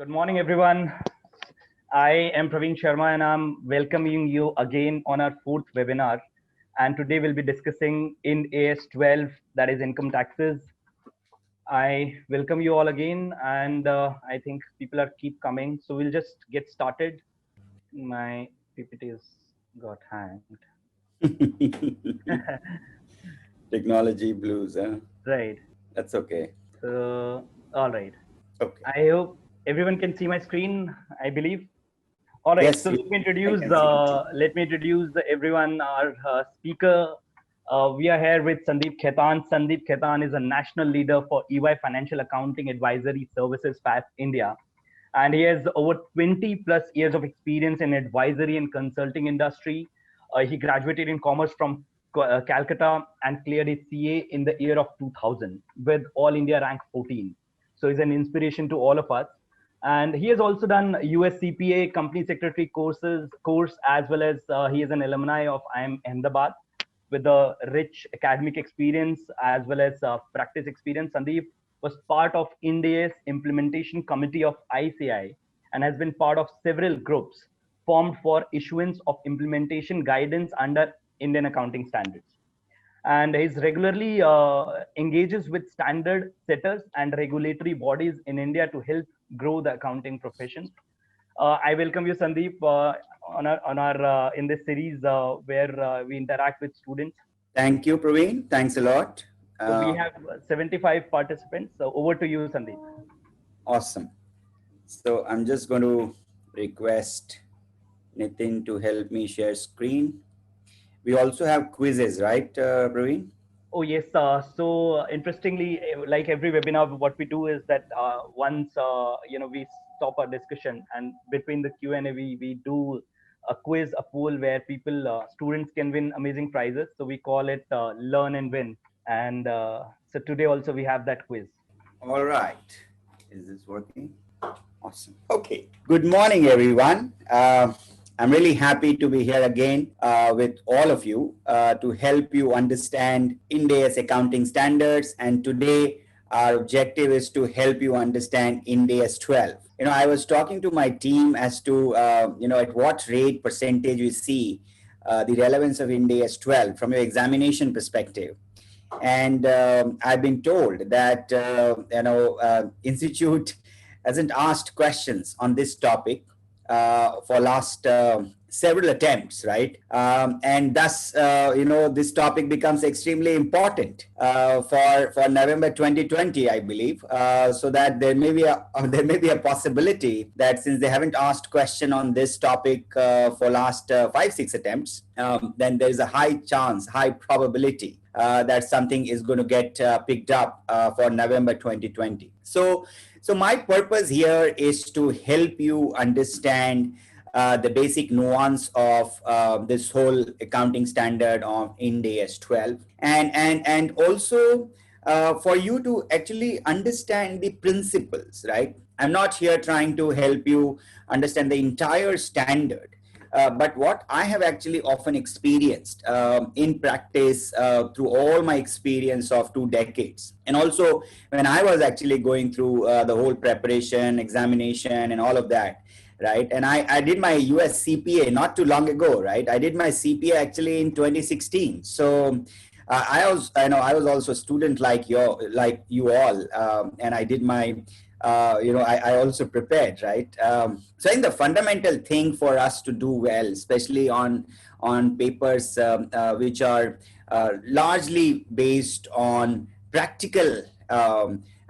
Good morning, everyone. I am Praveen Sharma and I'm welcoming you again on our fourth webinar. And today we'll be discussing in AS 12, that is income taxes. I welcome you all again, and I think people are keep coming. So we'll just get started. My PPT is got hanged. Technology blues, huh? Right. That's okay. So, all right. Okay. I hope everyone can see my screen, I believe. All right, Yes, so I can see it. let me introduce everyone, our speaker. We are here with Sandeep Khetan. Sandeep Khetan is a national leader for EY Financial Accounting Advisory Services FAS India, and he has over 20 plus years of experience in advisory and consulting industry. He graduated in commerce from Calcutta and cleared his CA in the year of 2000 with All India rank 14. So he's an inspiration to all of us. And he has also done US CPA company secretary course, as well as he is an alumni of IIM Ahmedabad with a rich academic experience as well as practice experience. Sandeep was part of India's implementation committee of ICI and has been part of several groups formed for issuance of implementation guidance under Indian accounting standards. And he regularly engages with standard setters and regulatory bodies in India to help grow the accounting profession. I welcome you, Sandeep, on our in this series where we interact with students. Thank you, Praveen. Thanks a lot. So we Uh, have 75 participants. So over to you, Sandeep. awesome. So I'm just going to request Nitin to help me share screen. We also have quizzes, right, Praveen? Oh yes. So interestingly, like every webinar, what we do is that once we stop our discussion, and between the Q and A, we do a quiz, a poll where people students can win amazing prizes. So we call it Learn and Win. And so today also we have that quiz. All right. Is this working? Awesome. Okay. Good morning, everyone. I'm really happy to be here again with all of you to help you understand India's accounting standards. And today, our objective is to help you understand India's 12. I was talking to my team as to, at what rate percentage we see the relevance of India's 12 from your examination perspective. And I've been told that, Institute hasn't asked questions on this topic for last several attempts, right? And thus, this topic becomes extremely important for November 2020, I believe, so that there may be a possibility that since they haven't asked question on this topic for last 5-6 attempts, then there is a high probability that something is going to get picked up for November 2020. So my purpose here is to help you understand the basic nuance of this whole accounting standard of Ind AS 12, and also for you to actually understand the principles, right? I'm not here trying to help you understand the entire standard. But what I have actually often experienced in practice through all my experience of 2 decades, and also when I was actually going through the whole preparation, examination, and all of that, right? And I did my US CPA not too long ago, right? I did my CPA actually in 2016. So I was also a student like you all, and I did my I also prepared, right? So I think the fundamental thing for us to do well, especially on papers which are largely based on practical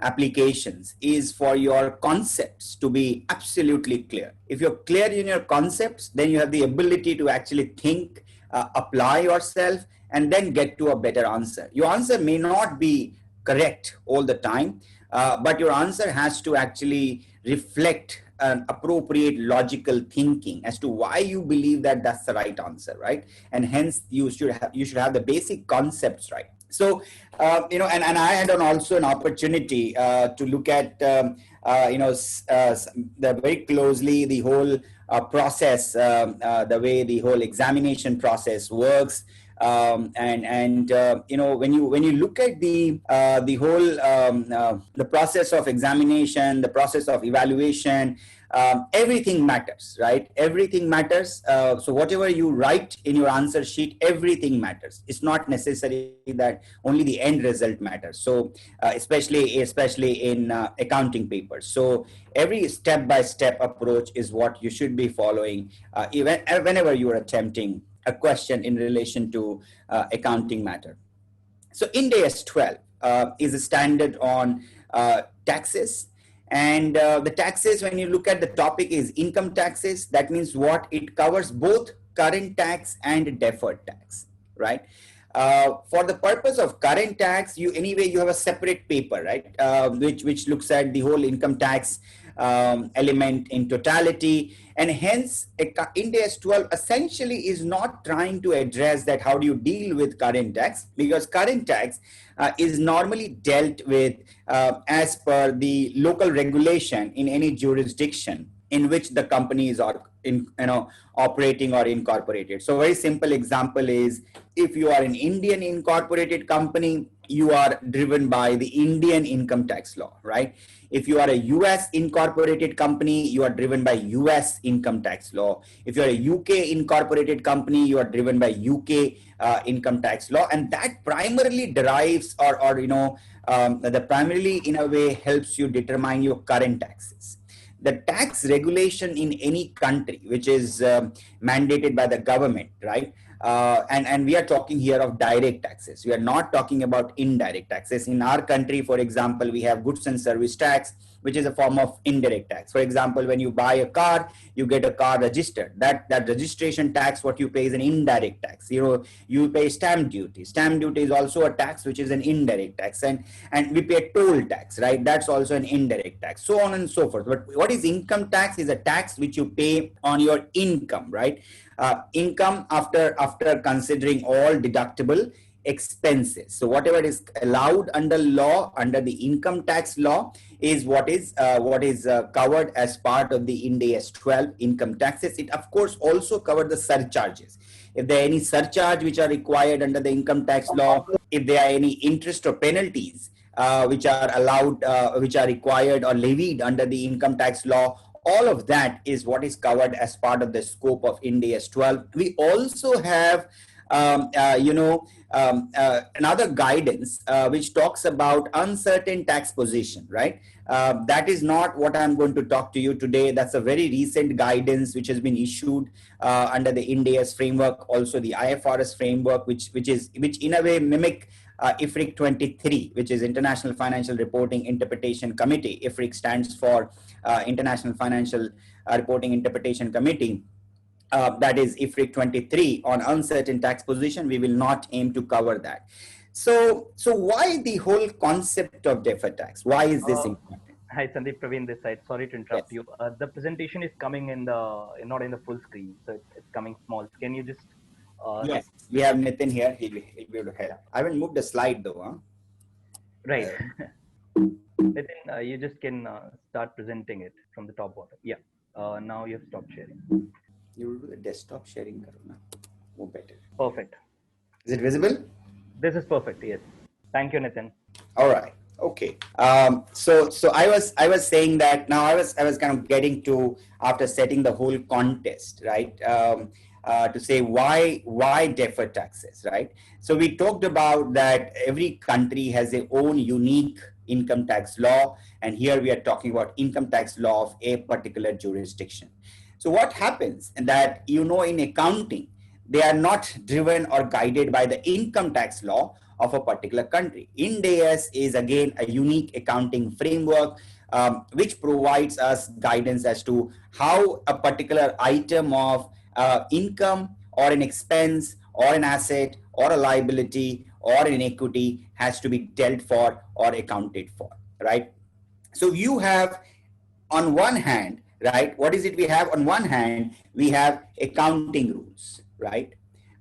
applications, is for your concepts to be absolutely clear. If you're clear in your concepts, then you have the ability to actually think, apply yourself, and then get to a better answer. Your answer may not be correct all the time, but your answer has to actually reflect an appropriate logical thinking as to why you believe that that's the right answer, right? And hence you should have the basic concepts right. So and I had also an opportunity to look at very closely the whole process, the way the whole examination process works. You know, when you look at the whole the process of examination, the process of evaluation, everything matters, right? Everything matters. So whatever you write in your answer sheet, everything matters. It's not necessary that only the end result matters. So especially in accounting papers. So every step-by-step approach is what you should be following even whenever you are attempting a question in relation to accounting matter. So Ind AS 12 is a standard on taxes. And the taxes, when you look at the topic, is income taxes. That means what? It covers both current tax and deferred tax, right? For the purpose of current tax, you have a separate paper, right? Which looks at the whole income tax element in totality, and hence Ind AS 12 essentially is not trying to address that how do you deal with current tax, because current tax is normally dealt with as per the local regulation in any jurisdiction in which the companies are operating or incorporated. So very simple example is, if you are an Indian incorporated company, you are driven by the Indian income tax law, right? If you are a US incorporated company, you are driven by US income tax law. If you are a UK incorporated company, you are driven by UK income tax law. And that primarily derives that primarily in a way helps you determine your current taxes. The tax regulation in any country, which is mandated by the government, right? And we are talking here of direct taxes. We are not talking about indirect taxes. In our country, for example, we have goods and service tax, which is a form of indirect tax. For example, when you buy a car, you get a car registered. That registration tax, what you pay is an indirect tax. You pay stamp duty. Stamp duty is also a tax, which is an indirect tax. And we pay toll tax, right? That's also an indirect tax, so on and so forth. But what is income tax? Is a tax which you pay on your income, right? Income after considering all deductible expenses. So whatever is allowed under law, under the income tax law, is what is covered as part of the Ind AS 12 income taxes. It of course also covered the surcharges. If there are any surcharge which are required under the income tax law, if there are any interest or penalties which are allowed, which are required or levied under the income tax law, all of that is what is covered as part of the scope of Ind AS 12. We also have another guidance which talks about uncertain tax position, right? That is not what I'm going to talk to you today. That's a very recent guidance which has been issued under the Ind AS framework, also the IFRS framework, which in a way mimic IFRIC 23, which is International Financial Reporting Interpretation Committee. IFRIC stands for International Financial Reporting Interpretation Committee. That is IFRIC 23 on uncertain tax position. We will not aim to cover that. So why the whole concept of deferred tax? Why is this important? Hi, Sandeep, Praveen this side. Sorry to interrupt Yes. you. The presentation is coming not in the full screen, so it's coming small. Can you just? Yes, we have Nitin here. He'll be able to help. I haven't moved the slide though. Huh? Right. Nitin, you just can start presenting it from the top bottom. Yeah. Now you have stopped sharing. You will do the desktop sharing, Karuna. More better. Perfect. Is it visible? This is perfect. Yes. Thank you, Nitin. All right. Okay. So I was saying that now I was kind of getting to, after setting the whole context, right? To say why deferred taxes, right? So we talked about that every country has their own unique income tax law, and here we are talking about income tax law of a particular jurisdiction. So what happens, and that in accounting, they are not driven or guided by the income tax law of a particular country. Ind AS is again a unique accounting framework which provides us guidance as to how a particular item of income or an expense or an asset or a liability or an equity has to be dealt for or accounted for, right? So you have on one hand, right, what is it we have? On one hand, we have accounting rules, right?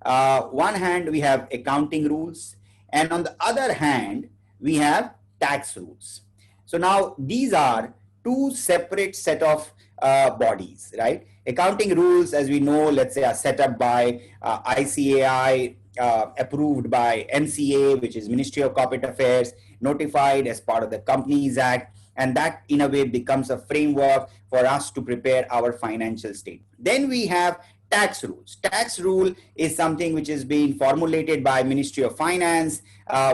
One hand, we have accounting rules, and on the other hand, we have tax rules. So now these are two separate set of bodies, right? Accounting rules, as we know, let's say, are set up by ICAI, approved by MCA, which is Ministry of Corporate Affairs, notified as part of the Companies Act, and that in a way becomes a framework for us to prepare our financial statement. Then we have tax rules. Tax rule is something which is being formulated by Ministry of Finance,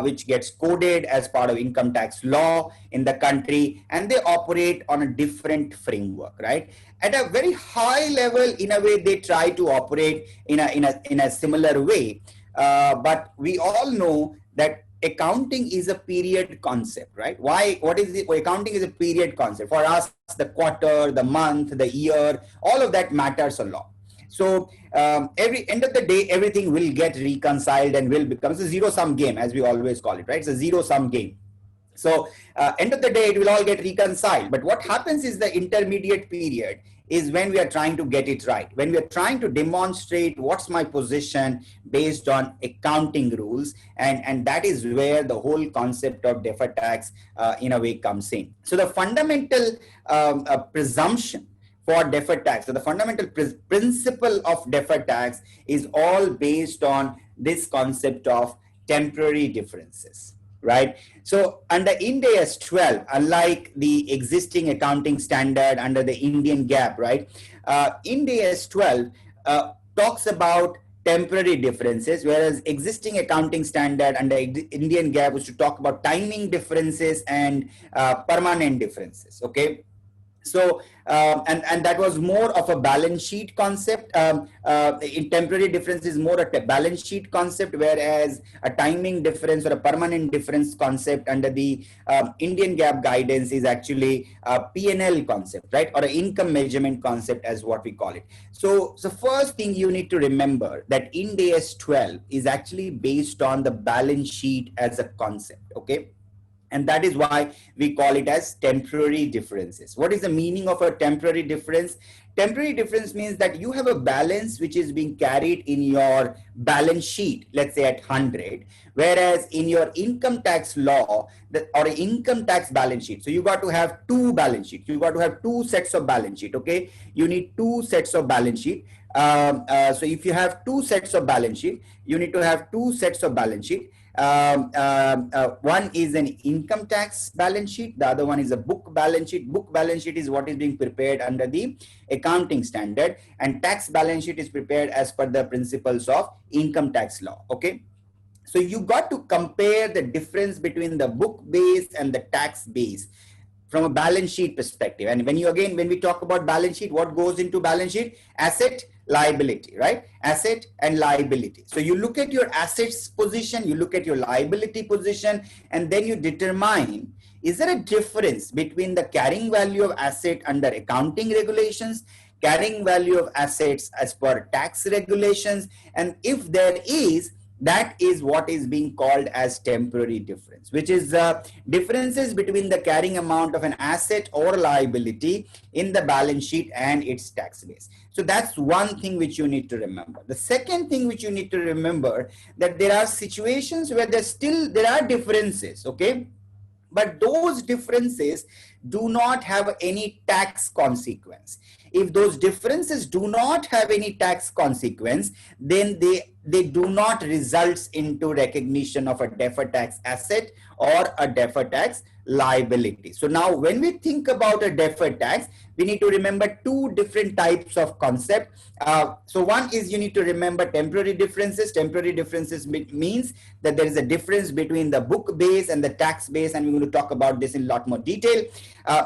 which gets coded as part of income tax law in the country, and they operate on a different framework, right? At a very high level, in a way, they try to operate in a similar way. But we all know that accounting is a period concept, right? Why? What is it? Accounting is a period concept. For us, the quarter, the month, the year, all of that matters a lot. So every end of the day, everything will get reconciled and will become a zero-sum game, as we always call it, right? It's a zero-sum game. So end of the day, it will all get reconciled. But what happens is the intermediate period is when we are trying to get it right, when we are trying to demonstrate what's my position based on accounting rules. And that is where the whole concept of deferred tax in a way comes in. So the fundamental presumption for deferred tax, so the fundamental principle of deferred tax is all based on this concept of temporary differences, right? So under Ind AS 12, unlike the existing accounting standard under the Indian GAAP, right? Ind AS 12 talks about temporary differences, whereas existing accounting standard under Indian GAAP was to talk about timing differences and permanent differences, okay? So, and that was more of a balance sheet concept. In temporary difference is more a balance sheet concept, whereas a timing difference or a permanent difference concept under the Indian GAAP guidance is actually a P&L concept, right? Or an income measurement concept as what we call it. So first thing you need to remember that Ind AS 12 is actually based on the balance sheet as a concept, okay? And that is why we call it as temporary differences. What is the meaning of a temporary difference? Temporary difference means that you have a balance which is being carried in your balance sheet, let's say at 100, whereas in your income tax law or income tax balance sheet, so you got to have two balance sheets. You got to have two sets of balance sheet, okay? You need two sets of balance sheet. So if you have two sets of balance sheet, you need to have two sets of balance sheet. One is an income tax balance sheet. The other one is a book balance sheet. Book balance sheet is what is being prepared under the accounting standard, and tax balance sheet is prepared as per the principles of income tax law. Okay. So you got to compare the difference between the book base and the tax base from a balance sheet perspective. And when we talk about balance sheet, what goes into balance sheet? Asset, liability, right? Asset and liability. So you look at your assets position, you look at your liability position, and then you determine, is there a difference between the carrying value of asset under accounting regulations, carrying value of assets as per tax regulations? And if there is, that is what is being called as temporary difference, which is differences between the carrying amount of an asset or liability in the balance sheet and its tax base. So that's one thing which you need to remember. The second thing which you need to remember, that there are situations where there are differences, okay? But those differences do not have any tax consequence. If those differences do not have any tax consequence, then they do not result into recognition of a deferred tax asset or a deferred tax liability. So now when we think about a deferred tax, we need to remember two different types of concept. So one is you need to remember temporary differences. Temporary differences means that there is a difference between the book base and the tax base, and we're going to talk about this in a lot more detail.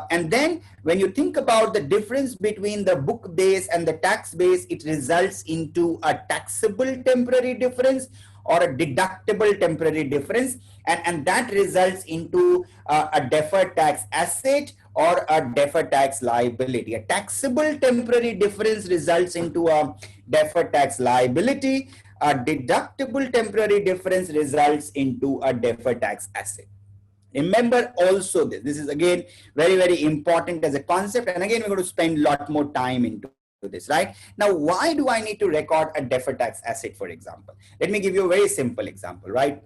And then when you think about the difference between the book base and the tax base, it results into a taxable temporary difference or a deductible temporary difference, and that results into a deferred tax asset or a deferred tax liability. A taxable temporary difference results into a deferred tax liability. A deductible temporary difference results into a deferred tax asset. Remember also this is again very, very important as a concept, and again we're going to spend a lot more time into this, right? Now, why do I need to record a deferred tax asset, for example? Let me give you a very simple example, right?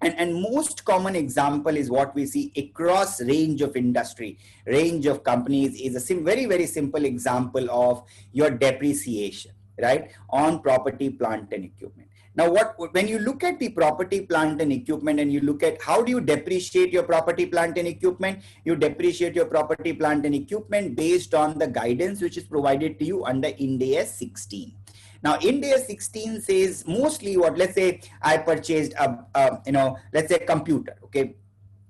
And most common example is what we see across range of industry, range of companies, is a very, very simple example of your depreciation. right, on property, plant and equipment. Now, when you look at the property, plant and equipment, and you look at how do you depreciate your property, plant and equipment, you depreciate your property, plant and equipment based on the guidance which is provided to you under Ind AS 16. Now, Ind AS 16 says mostly what, let's say I purchased let's say a computer. Okay.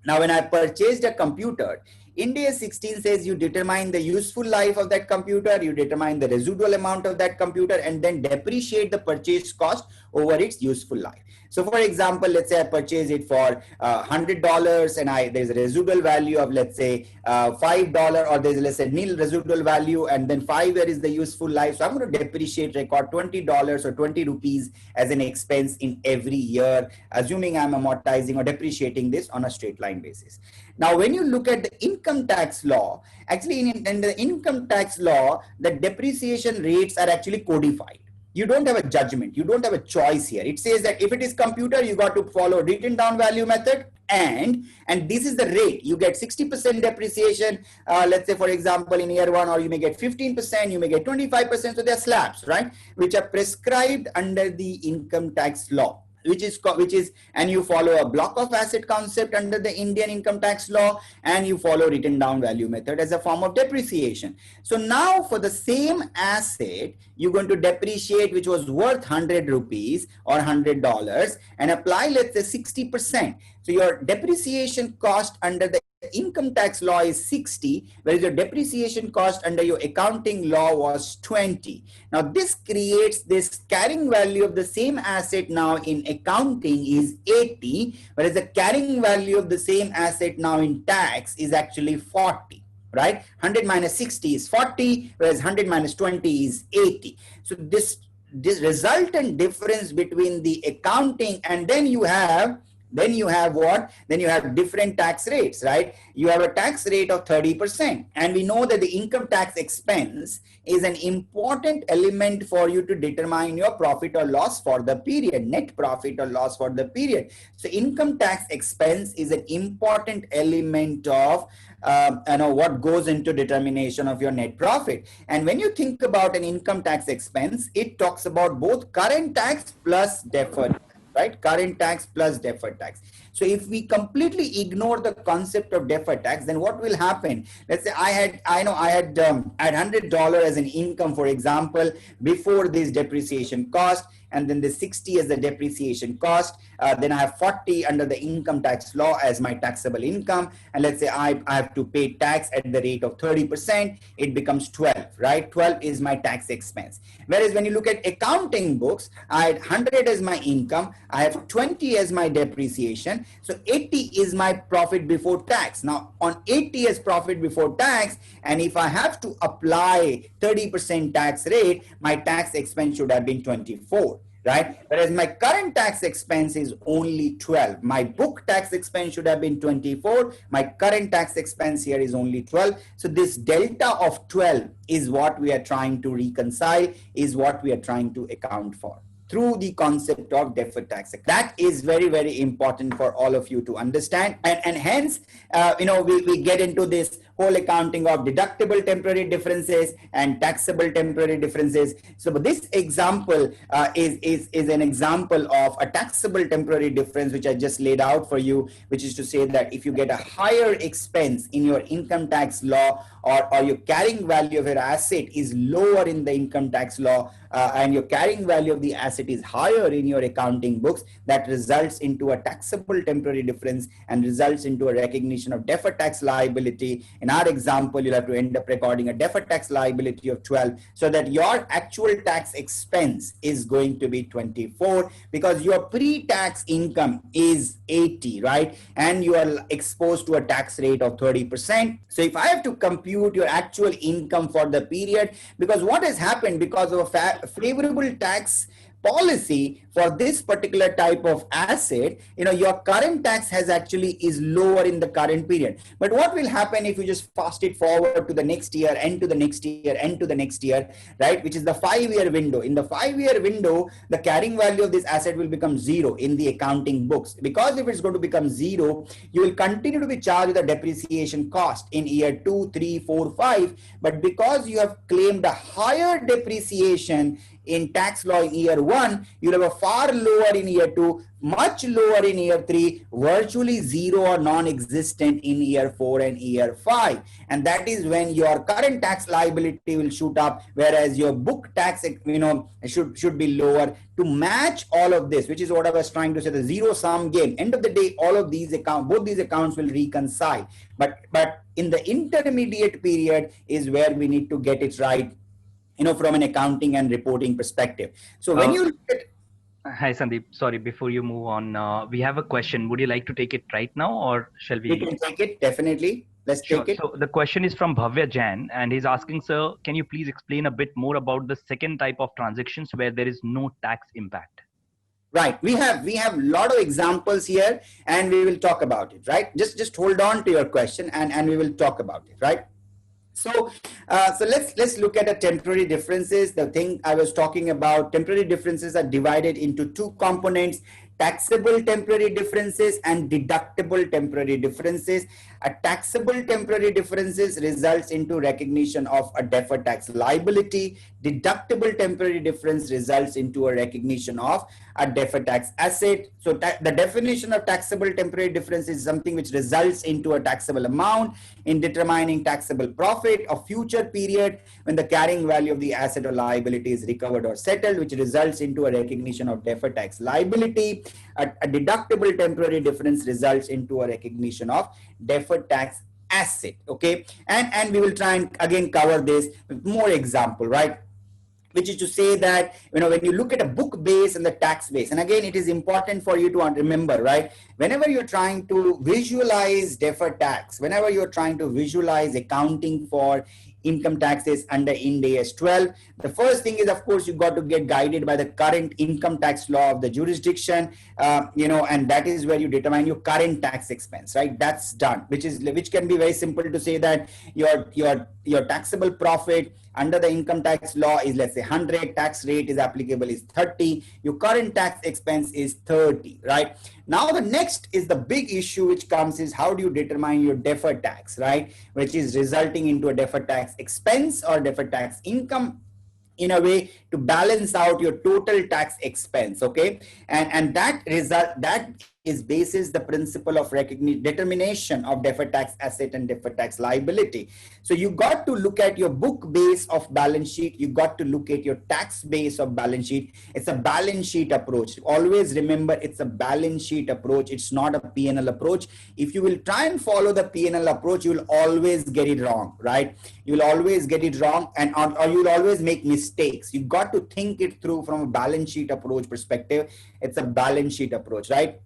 Now, when I purchased a computer, Ind AS 16 says you determine the useful life of that computer, you determine the residual amount of that computer, and then depreciate the purchase cost over its useful life. So for example, let's say I purchase it for $100 and there's a residual value of, let's say, $5, or there's, let's say, nil residual value, and then 5 years is the useful life. So I'm going to depreciate, record $20 or 20 rupees as an expense in every year, assuming I'm amortizing or depreciating this on a straight line basis. Now, when you look at the income tax law, actually in the income tax law, the depreciation rates are actually codified. You don't have a judgment. You don't have a choice here. It says that if it is computer, you got to follow written down value method, and this is the rate. You get 60% depreciation, let's say, for example, in year 1, or you may get 15%, you may get 25%. So they're slabs, right, which are prescribed under the income tax law. And you follow a block of asset concept under the Indian income tax law, and you follow written down value method as a form of depreciation. So now for the same asset, you're going to depreciate, which was worth 100 rupees or $100, and apply, let's say, 60%. So your depreciation cost under the income tax law is 60, whereas your depreciation cost under your accounting law was 20. Now this creates this carrying value of the same asset now in accounting is 80, whereas the carrying value of the same asset now in tax is actually 40. Right? 100 minus 60 is 40, whereas 100 minus 20 is 80. So this resultant difference between the accounting, and then you have what? Then you have different tax rates, right? You have a tax rate of 30%. And we know that the income tax expense is an important element for you to determine your profit or loss for the period, net profit or loss for the period. So income tax expense is an important element of what goes into determination of your net profit. And when you think about an income tax expense, it talks about both current tax plus deferred, right? Current tax plus deferred tax. So if we completely ignore the concept of deferred tax, then what will happen? Let's say I had $100 as an income, for example, before this depreciation cost, and then the 60 as the depreciation cost. Then I have 40 under the income tax law as my taxable income. And let's say I have to pay tax at the rate of 30%. It becomes 12, right? 12 is my tax expense. Whereas when you look at accounting books, I had 100 as my income. I have 20 as my depreciation. So 80 is my profit before tax. Now on 80 as profit before tax, and if I have to apply 30% tax rate, my tax expense should have been 24. Right? Whereas my current tax expense is only 12. My book tax expense should have been 24. My current tax expense here is only 12. So this delta of 12 is what we are trying to reconcile, is what we are trying to account for through the concept of deferred tax. That is very, very important for all of you to understand. And hence, we get into this whole accounting of deductible temporary differences and taxable temporary differences. So this example is an example of a taxable temporary difference, which I just laid out for you, which is to say that if you get a higher expense in your income tax law, or your carrying value of your asset is lower in the income tax law, and your carrying value of the asset is higher in your accounting books, that results into a taxable temporary difference and results into a recognition of deferred tax liability. In our example, you'll have to end up recording a deferred tax liability of 12, so that your actual tax expense is going to be 24, because your pre-tax income is 80, right? And you are exposed to a tax rate of 30%. So if I have to compute your actual income for the period, because what has happened, because of a favorable tax policy for this particular type of asset, your current tax is lower in the current period. But what will happen if you just fast it forward to the next year and to the next year and to the next year, right? Which is the 5-year window. In the 5-year window, the carrying value of this asset will become 0 in the accounting books. Because if it's going to become 0, you will continue to be charged with a depreciation cost in year 2, 3, 4, 5. But because you have claimed a higher depreciation in tax law in year 1, you'll have a far lower in year 2, much lower in year 3, virtually zero or non-existent in year 4 and year 5. And that is when your current tax liability will shoot up, whereas your book tax, should be lower. To match all of this, which is what I was trying to say, the zero sum game. End of the day, all of these accounts, both these accounts will reconcile. But in the intermediate period is where we need to get it right, from an accounting and reporting perspective. So when you look at... Hi, Sandeep. Sorry, before you move on, we have a question. Would you like to take it right now, or shall we? We can take it, definitely. Let's take it. So the question is from Bhavya Jain, and he's asking, sir, can you please explain a bit more about the second type of transactions where there is no tax impact? Right. We have a lot of examples here, and we will talk about it, right? Just hold on to your question, and we will talk about it, right? So let's look at the temporary differences. The thing I was talking about, temporary differences are divided into two components: taxable temporary differences and deductible temporary differences. A taxable temporary differences results into recognition of a deferred tax liability. Deductible temporary difference results into a recognition of a deferred tax asset. So the definition of taxable temporary difference is something which results into a taxable amount in determining taxable profit of future period when the carrying value of the asset or liability is recovered or settled, which results into a recognition of deferred tax liability. A deductible temporary difference results into a recognition of deferred tax asset. Okay, and we will try and again cover this with more example, right? Which is to say that, when you look at a book base and the tax base, and again, it is important for you to remember, right? Whenever you're trying to visualize deferred tax, whenever you're trying to visualize accounting for income taxes under Ind AS 12, the first thing is, of course, you've got to get guided by the current income tax law of the jurisdiction, and that is where you determine your current tax expense, right? That's done, which can be very simple to say that your taxable profit under the income tax law is, let's say, 100, tax rate is applicable is 30, your current tax expense is 30, right? Now the next is the big issue which comes is, how do you determine your deferred tax, right? Which is resulting into a deferred tax expense or deferred tax income, in a way to balance out your total tax expense. Okay, and that is basis the principle of determination of deferred tax asset and deferred tax liability. So you got to look at your book base of balance sheet, you got to look at your tax base of balance sheet. It's a balance sheet approach. Always remember, it's a balance sheet approach. It's not a P&L approach. If you will try and follow the P&L approach, you will always get it wrong, right? You will always get it wrong, or you will always make mistakes. You got to think it through from a balance sheet approach perspective. It's a balance sheet approach, right?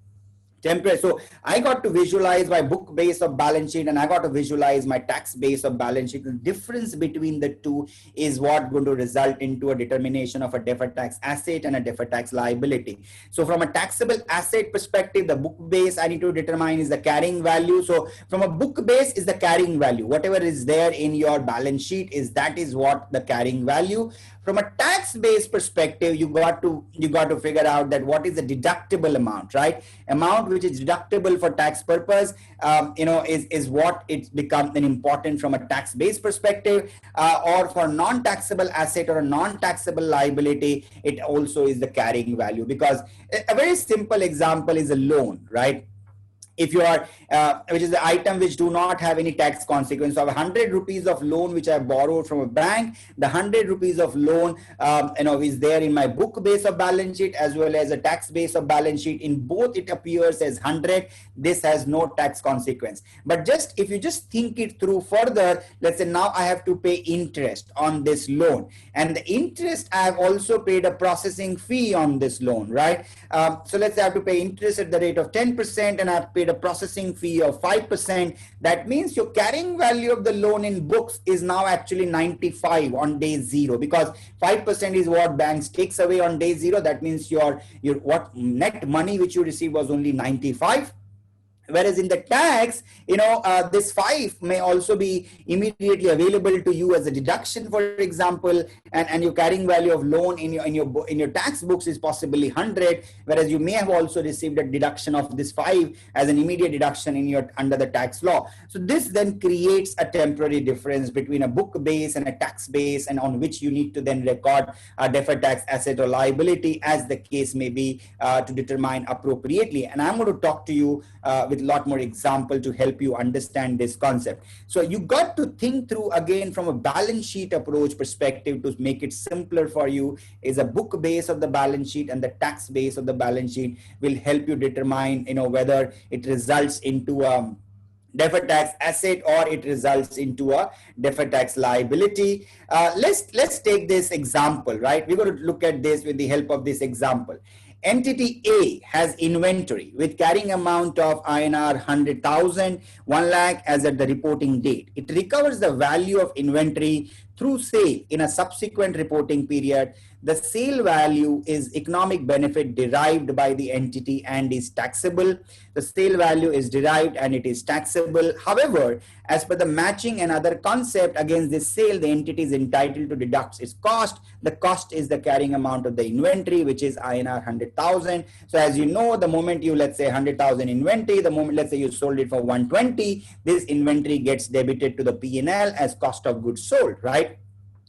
Temporary. So I got to visualize my book base of balance sheet, and I got to visualize my tax base of balance sheet. The difference between the two is what going to result into a determination of a deferred tax asset and a deferred tax liability. So from a taxable asset perspective, the book base I need to determine is the carrying value. So from a book base is the carrying value. Whatever is there in your balance sheet that is what the carrying value. From a tax base perspective, you got to figure out that what is the deductible amount, right? Amount which is deductible for tax purpose, is what it becomes an important from a tax base perspective, or for non-taxable asset or a non-taxable liability, it also is the carrying value. Because a very simple example is a loan, right? If you are, which is the item which do not have any tax consequence. So 100 rupees of loan which I borrowed from a bank, the 100 rupees of loan, is there in my book base of balance sheet as well as a tax base of balance sheet. In both it appears as 100. This has no tax consequence. But if you just think it through further, let's say now I have to pay interest on this loan, and the interest I have also paid a processing fee on this loan, right? So let's say I have to pay interest at the rate of 10%, and I've paid a processing fee of 5%. That means your carrying value of the loan in books is now actually 95 on day 0, because 5% is what banks takes away on day 0. That means your what net money which you receive was only 95. Whereas in the tax, this 5 may also be immediately available to you as a deduction, for example, and your carrying value of loan in your tax books is possibly 100, whereas you may have also received a deduction of this 5 as an immediate deduction under the tax law. So this then creates a temporary difference between a book base and a tax base, and on which you need to then record a deferred tax asset or liability, as the case may be, to determine appropriately. And I'm going to talk to you with a lot more example to help you understand this concept. So you got to think through again from a balance sheet approach perspective to make it simpler for you. Is a book base of the balance sheet and the tax base of the balance sheet will help you determine whether it results into deferred tax asset or it results into a deferred tax liability. Let's take this example, right? We're going to look at this with the help of this example. Entity A has inventory with carrying amount of INR 100,000, 1 lakh as at the reporting date. It recovers the value of inventory through sale in a subsequent reporting period. The sale value is economic benefit derived by the entity and is taxable. The sale value is derived and it is taxable. However, as per the matching and other concept against this sale, the entity is entitled to deduct its cost. The cost is the carrying amount of the inventory, which is INR 100,000. So as you know, the moment you, let's say 100,000 inventory, the moment, let's say you sold it for 120, this inventory gets debited to the P&L as cost of goods sold, right?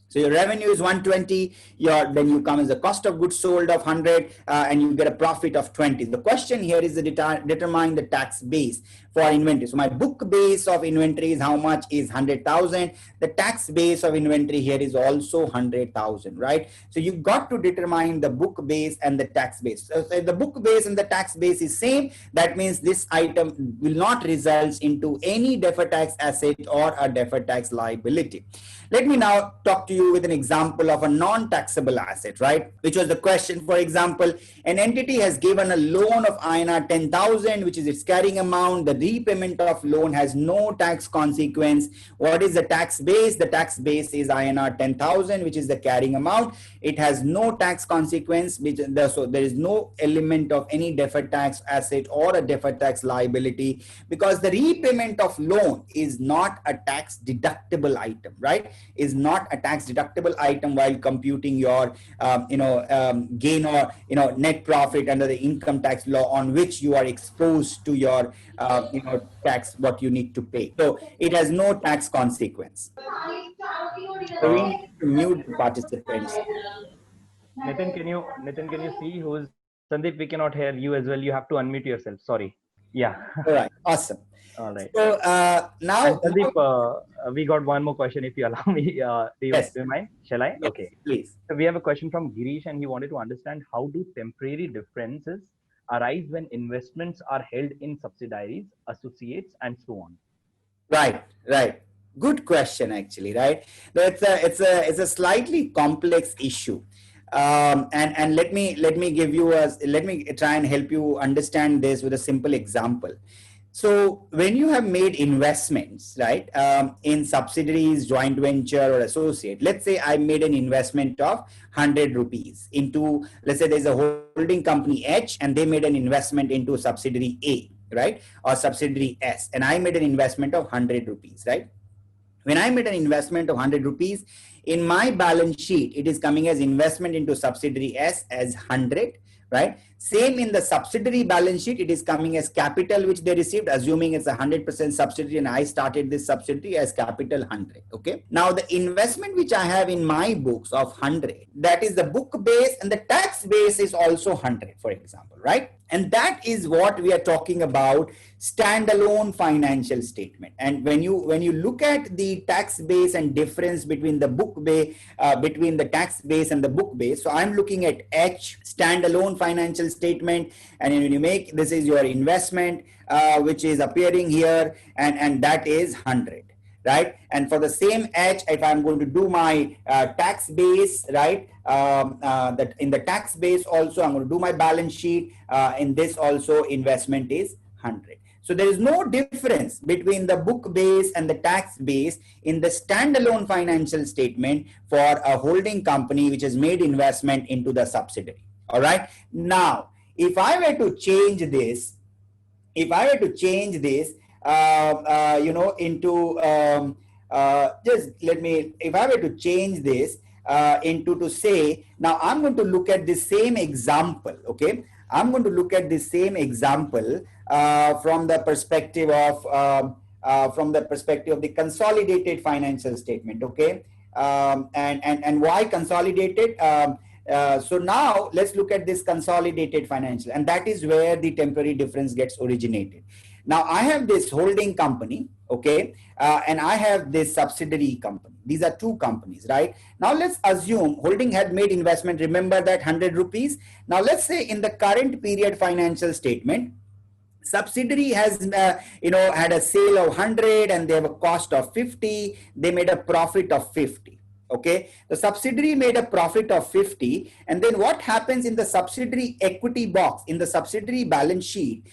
So your revenue is 120, then you come as a cost of goods sold of 100, and you get a profit of 20. The question here is to determine the tax base for inventory. So my book base of inventory is how much is 100,000. The tax base of inventory here is also 100,000, right? So you've got to determine the book base and the tax base. So if the book base and the tax base is same, that means this item will not result into any deferred tax asset or a deferred tax liability. Let me now talk to you with an example of a non-taxable asset, right? Which was the question. For example, an entity has given a loan of INR 10,000, which is its carrying amount. The repayment of loan has no tax consequence. What is the tax base? The tax base is INR 10,000, which is the carrying amount. It has no tax consequence, so there is no element of any deferred tax asset or a deferred tax liability, because the repayment of loan is not a tax deductible item, right? Is not a tax deductible item while computing your gain or net profit under the income tax law, on which you are exposed to your tax, what you need to pay. So it has no tax consequence. So we need to mute the participants. Nitin, can you see who's Sandeep? We cannot hear you as well. You have to unmute yourself. Sorry. Yeah. All right. Awesome. All right. So now, Sandeep, we got one more question, if you allow me. Do you mind? Shall I? Yes, okay. Please. So we have a question from Girish, and he wanted to understand how do temporary differences arise when investments are held in subsidiaries, associates, and so on. Right. Good question, actually. Right. It's a slightly complex issue. And let me try and help you understand this with a simple example. So when you have made investments, right, in subsidiaries, joint venture or associate, let's say I made an investment of 100 rupees into, let's say there's a holding company H and they made an investment into subsidiary A, right, or subsidiary S, and I made an investment of 100 rupees, right? When I made an investment of 100 rupees, in my balance sheet, it is coming as investment into subsidiary S as 100, right? Same in the subsidiary balance sheet, it is coming as capital which they received, assuming it's 100% subsidiary, and I started this subsidiary as capital 100. Okay. Now the investment which I have in my books of 100, that is the book base, and the tax base is also 100, for example, right? And that is what we are talking about, standalone financial statement. And when you look at the tax base and difference between the book base, between the tax base and the book base, so I'm looking at H, standalone financial statement, and when you make, this is your investment which is appearing here, and that is 100, right? And for the same H, if I'm going to do my tax base, right, that in the tax base also I'm going to do my balance sheet, in this also investment is 100. So there is no difference between the book base and the tax base in the standalone financial statement for a holding company which has made investment into the subsidiary. All right. Now, if I were to change this if I were to change this, into just let me, if I were to change this into to say, now I'm going to look at the same example, okay? I'm going to look at the same example from the perspective of the consolidated financial statement, okay? And why consolidated? So now let's look at this consolidated financial, and that is where the temporary difference gets originated. Now I have this holding company, okay, and I have this subsidiary company. These are two companies, right? Now let's assume holding had made investment, remember that 100 rupees. Now let's say in the current period financial statement, subsidiary has had a sale of 100 and they have a cost of 50. They made a profit of 50. Okay, the subsidiary made a profit of 50, and then what happens in the subsidiary equity box, in the subsidiary balance sheet,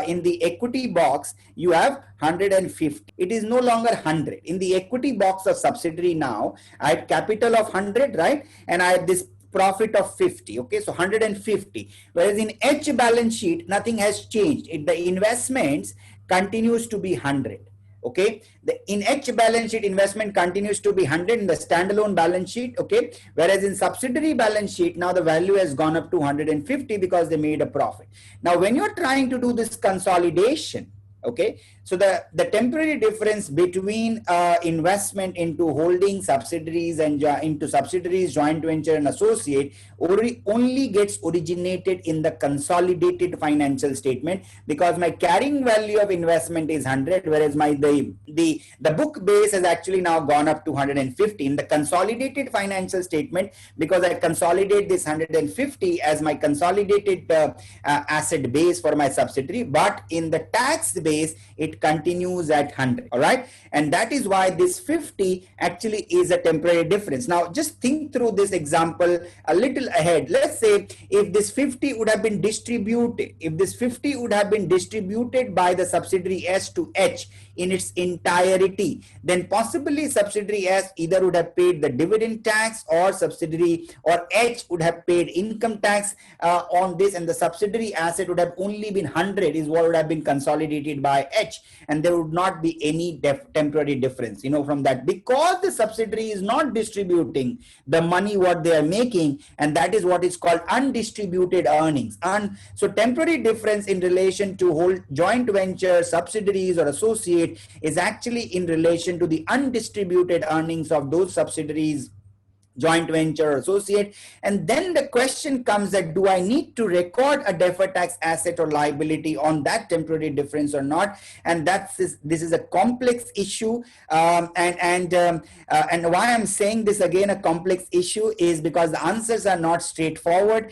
in the equity box, you have 150. It is no longer 100. In the equity box of subsidiary now, I had capital of 100, right? And I had this profit of 50. Okay, so 150. Whereas in H balance sheet, nothing has changed. The investments continues to be 100. Okay, in H balance sheet, investment continues to be 100 in the standalone balance sheet. Okay, whereas in subsidiary balance sheet, now the value has gone up to 150 because they made a profit. Now when you're trying to do this consolidation, okay, so the temporary difference between investment into holding subsidiaries and into subsidiaries, joint venture and associate only gets originated in the consolidated financial statement, because my carrying value of investment is 100, whereas my the book base has actually now gone up to 150 in the consolidated financial statement, because I consolidate this 150 as my consolidated asset base for my subsidiary, but in the tax base it continues at 100. All right, and that is why this 50 actually is a temporary difference. Now just think through this example a little ahead. Let's say if this 50 would have been distributed, by the subsidiary S to H in its entirety, then possibly subsidiary S either would have paid the dividend tax, or subsidiary or H would have paid income tax on this, and the subsidiary asset would have only been 100 is what would have been consolidated by H, and there would not be any temporary difference, from that, because the subsidiary is not distributing the money what they are making, and that is what is called undistributed earnings. And so temporary difference in relation to whole joint venture, subsidiaries or associate is actually in relation to the undistributed earnings of those subsidiaries, joint venture or associate. And then the question comes that, do I need to record a deferred tax asset or liability on that temporary difference or not? And this is a complex issue. And why I'm saying this again, a complex issue, is because the answers are not straightforward.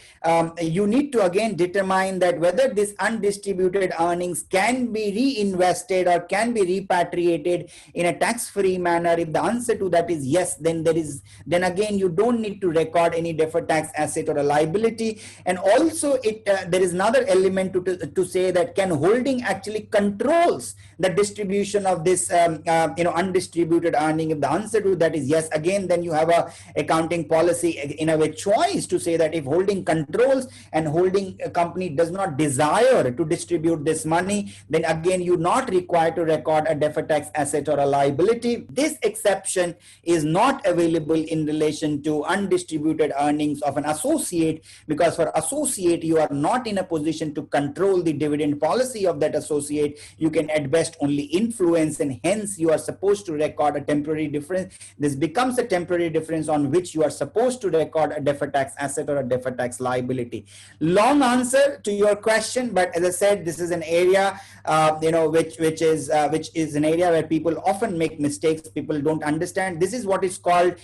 You need to again determine that whether this undistributed earnings can be reinvested or can be repatriated in a tax-free manner. If the answer to that is yes, then again you don't need to record any deferred tax asset or a liability. And also there is another element to say that, can holding actually controls the distribution of this undistributed earning? If the answer to that is yes, again then you have a accounting policy in a way choice to say that if holding controls and holding a company does not desire to distribute this money, then again you're not required to record a deferred tax asset or a liability. This exception is not available in relation to undistributed earnings of an associate, because for associate you are not in a position to control the dividend policy of that associate. You can at best only influence, and hence you are supposed to record a temporary difference. This becomes a temporary difference on which you are supposed to record a deferred tax asset or a deferred tax liability. Long answer to your question, but as I said, this is an area which is an area where people often make mistakes. People don't understand. This is what is called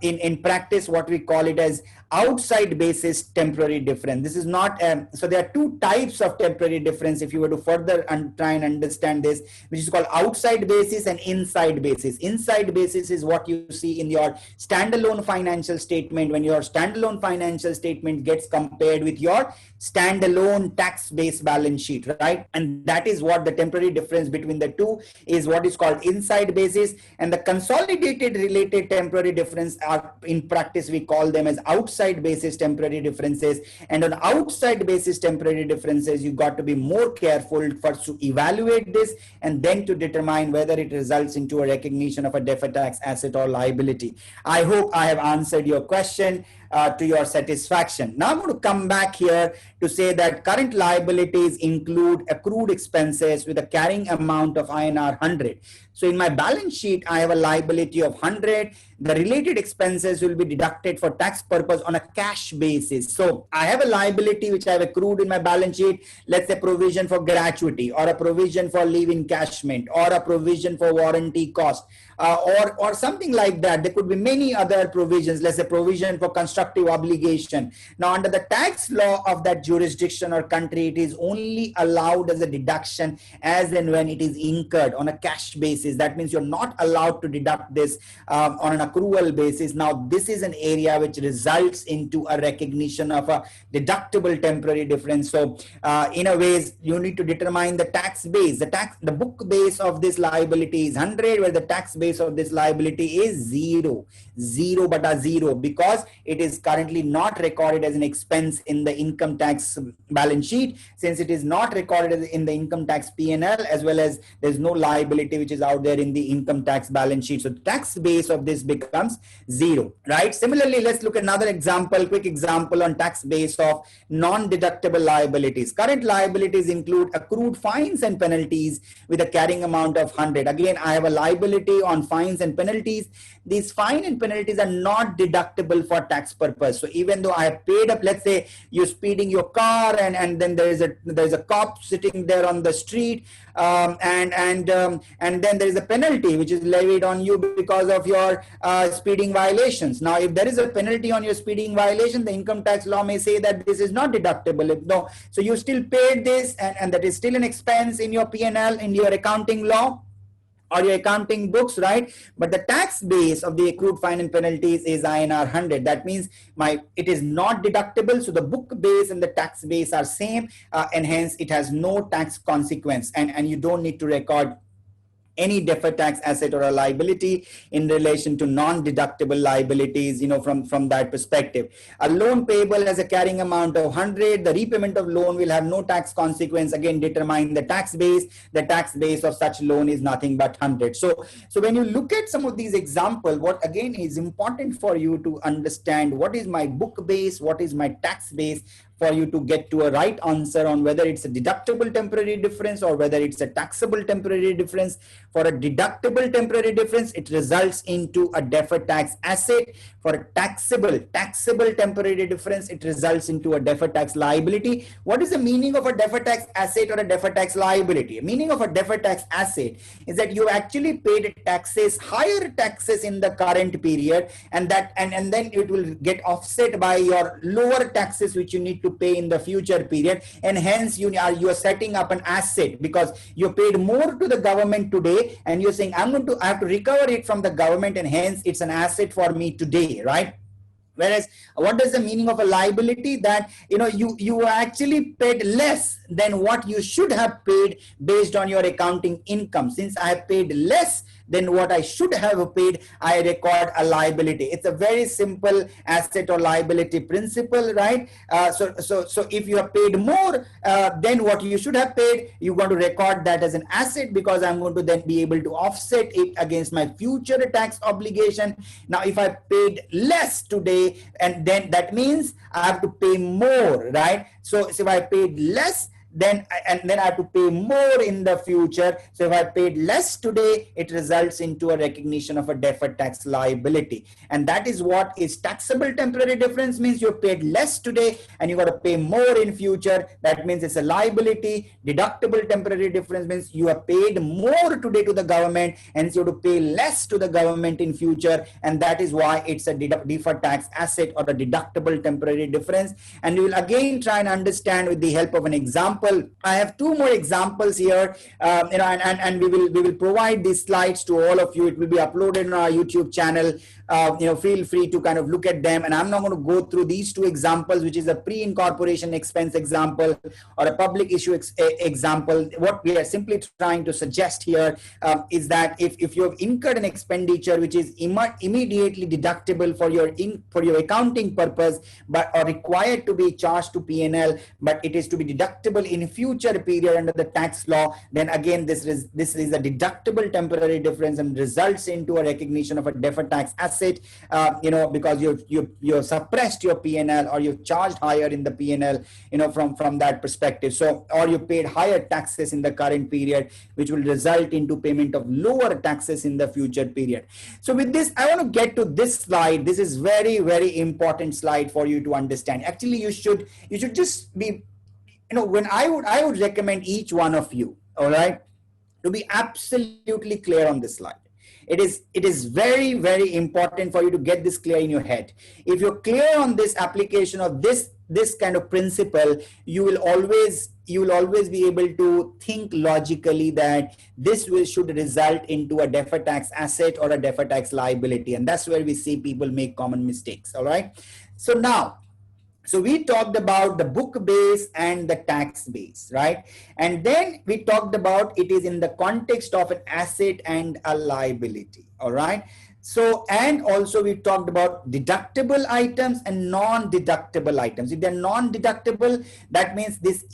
in practice, what we call it as outside basis temporary difference. This is not so there are two types of temporary difference, if you were to further try and understand this, which is called outside basis and inside basis. Inside basis is what you see in your standalone financial statement, when your standalone financial statement gets compared with your standalone tax-based balance sheet, right? And that is what the temporary difference between the two is, what is called inside basis. And the consolidated related temporary difference are in practice we call them as outside basis temporary differences. And on outside basis temporary differences, you got to be more careful first to evaluate this and then to determine whether it results into a recognition of a deferred tax asset or liability. I hope I have answered your question to your satisfaction. Now I'm going to come back here to say that current liabilities include accrued expenses with a carrying amount of INR 100. So in my balance sheet, I have a liability of 100. The related expenses will be deducted for tax purpose on a cash basis. So I have a liability which I have accrued in my balance sheet, let's say provision for gratuity or a provision for leave encashment or a provision for warranty cost or something like that. There could be many other provisions, let's say provision for constructive obligation. Now under the tax law of that jurisdiction or country, it is only allowed as a deduction as and when it is incurred on a cash basis. That means you're not allowed to deduct this on an accrual basis. Now this is an area which results into a recognition of a deductible temporary difference. So in a ways you need to determine the tax base. The book base of this liability is 100, where the tax base of this liability is 0 because it is currently not recorded as an expense in the income tax balance sheet. Since it is not recorded in the income tax P&L, as well as there's no liability which is out there in the income tax balance sheet, so the tax base of this becomes 0, right? Similarly, let's look at another example, quick example on tax base of non-deductible liabilities. Current liabilities include accrued fines and penalties with a carrying amount of 100. Again, I have a liability on fines and penalties. These fine and penalties are not deductible for tax purpose. So even though I have paid up, let's say you're speeding your car and then there's a cop sitting there on the street, and then there is a penalty which is levied on you because of your speeding violations. Now, if there is a penalty on your speeding violation, the income tax law may say that this is not deductible. No, so you still paid this, and that is still an expense in your P&L, in your accounting law or your accounting books, right? But the tax base of the accrued fine and penalties is INR 100. That means it is not deductible. So the book base and the tax base are same, and hence it has no tax consequence, and you don't need to record any deferred tax asset or a liability in relation to non-deductible liabilities, from that perspective. A loan payable has a carrying amount of 100. The repayment of loan will have no tax consequence. Again, determine the tax base. The tax base of such loan is nothing but 100. So when you look at some of these examples, what again is important for you to understand, what is my book base, what is my tax base, for you to get to a right answer on whether it's a deductible temporary difference or whether it's a taxable temporary difference. For a deductible temporary difference, it results into a deferred tax asset. For a taxable temporary difference, it results into a deferred tax liability. What is the meaning of a deferred tax asset or a deferred tax liability? The meaning of a deferred tax asset is that you actually paid taxes, higher taxes in the current period, and then it will get offset by your lower taxes which you need to pay in the future period, and hence you are setting up an asset because you paid more to the government today, and you're saying I have to recover it from the government, and hence it's an asset for me today, right? Whereas what is the meaning of a liability? That you actually paid less than what you should have paid based on your accounting income. Since I have paid less than what I should have paid, I record a liability. It's a very simple asset or liability principle, right? So if you have paid more than what you should have paid, you're going to record that as an asset because I'm going to then be able to offset it against my future tax obligation. Now, if I paid less today, and then that means I have to pay more, right? So if I paid less, then I have to pay more in the future. So if I paid less today, it results into a recognition of a deferred tax liability. And that is what is taxable temporary difference means. You paid less today and you got to pay more in future. That means it's a liability. Deductible temporary difference means you have paid more today to the government and so you have to pay less to the government in future. And that is why it's a deferred tax asset or a deductible temporary difference. And we will again try and understand with the help of an example. I have two more examples here, and we will provide these slides to all of you. It will be uploaded on our YouTube channel feel free to kind of look at them. And I'm not going to go through these two examples, which is a pre-incorporation expense example or a public issue example. What we are simply trying to suggest here is that if you have incurred an expenditure which is immediately deductible for your accounting purpose, but are required to be charged to P&L, but it is to be deductible in a future period under the tax law, then again this is a deductible temporary difference and results into a recognition of a deferred tax asset, because you suppressed your P&L, or you've charged higher in the P&L, from that perspective. So, or you paid higher taxes in the current period, which will result into payment of lower taxes in the future period. So with this, I want to get to this slide. This is very, very important slide for you to understand. Actually, you should just be, when I would recommend each one of you, all right, to be absolutely clear on this slide. It is very, very important for you to get this clear in your head. If you're clear on this application of this kind of principle, you will always be able to think logically that this should result into a deferred tax asset or a deferred tax liability. And that's where we see people make common mistakes. All right. So we talked about the book base and the tax base, right? And then we talked about it is in the context of an asset and a liability, all right? So, and also we talked about deductible items and non-deductible items. If they're non-deductible, that means this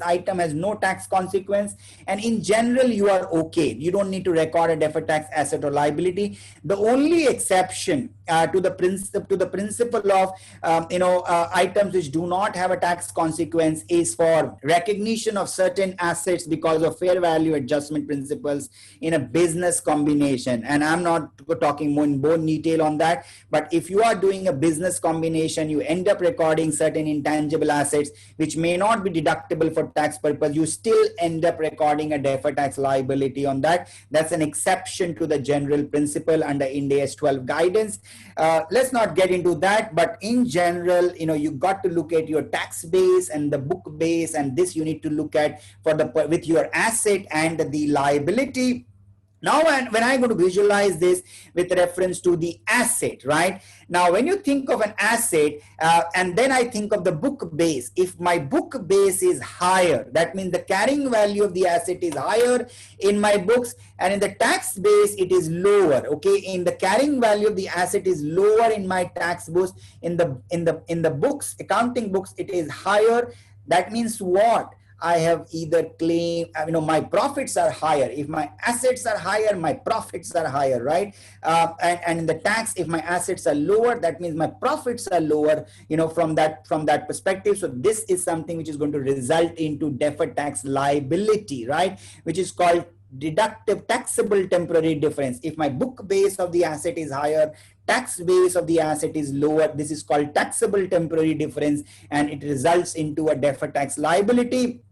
item has no tax consequence, and in general you are okay. You don't need to record a deferred tax asset or liability. The only exception to the principle of items which do not have a tax consequence is for recognition of certain assets because of fair value adjustment principles in a business combination. And I'm not talking more in detail on that, but if you are doing a business combination, you end up recording certain intangible assets which may not be deductible for tax purpose, you still end up recording a deferred tax liability on that. That's an exception to the general principle under Ind AS 12 guidance. Let's not get into that, but in general, you got to look at your tax base and the book base, and this you need to look at with your asset and the liability. Now, when I'm going to visualize this with reference to the asset, right? Now, when you think of an asset, and then I think of the book base, if my book base is higher, that means the carrying value of the asset is higher in my books, and in the tax base, it is lower, okay? In the carrying value of the asset is lower in my tax books, in the books, accounting books, it is higher. That means what? I have either claimed, my profits are higher. If my assets are higher, my profits are higher, right? And in the tax, if my assets are lower, that means my profits are lower, from that perspective. So this is something which is going to result into deferred tax liability, right? Which is called deductive taxable temporary difference. If my book base of the asset is higher, tax base of the asset is lower, this is called taxable temporary difference, and it results into a deferred tax liability.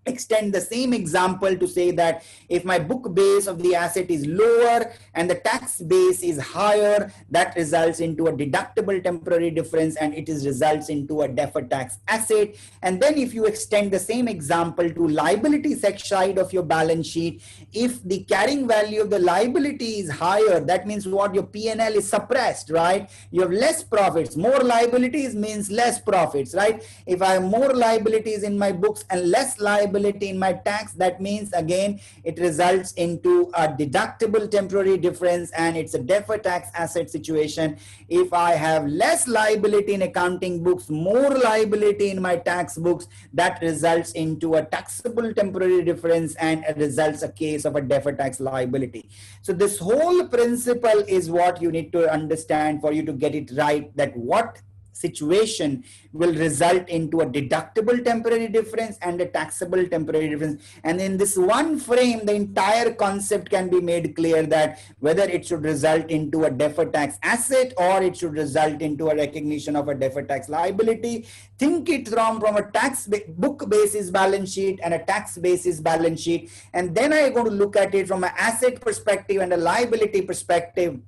Extend the same example to say that if my book base of the asset is lower and the tax base is higher, that results into a deductible temporary difference, and it results into a deferred tax asset. And then if you extend the same example to liability side of your balance sheet, if the carrying value of the liability is higher, that means what? Your P&L is suppressed, right? You have less profits. More liabilities means less profits, right? If I have more liabilities in my books and less liability in my tax, that means again it results into a deductible temporary difference, and it's a deferred tax asset situation. If I have less liability in accounting books, more liability in my tax books, that results into a taxable temporary difference, and it results a case of a deferred tax liability. So this whole principle is what you need to understand for you to get it right, that what situation will result into a deductible temporary difference and a taxable temporary difference. And in this one frame, the entire concept can be made clear, that whether it should result into a deferred tax asset or it should result into a recognition of a deferred tax liability. Think it from a tax book basis balance sheet and a tax basis balance sheet. And then I'm going to look at it from an asset perspective and a liability perspective.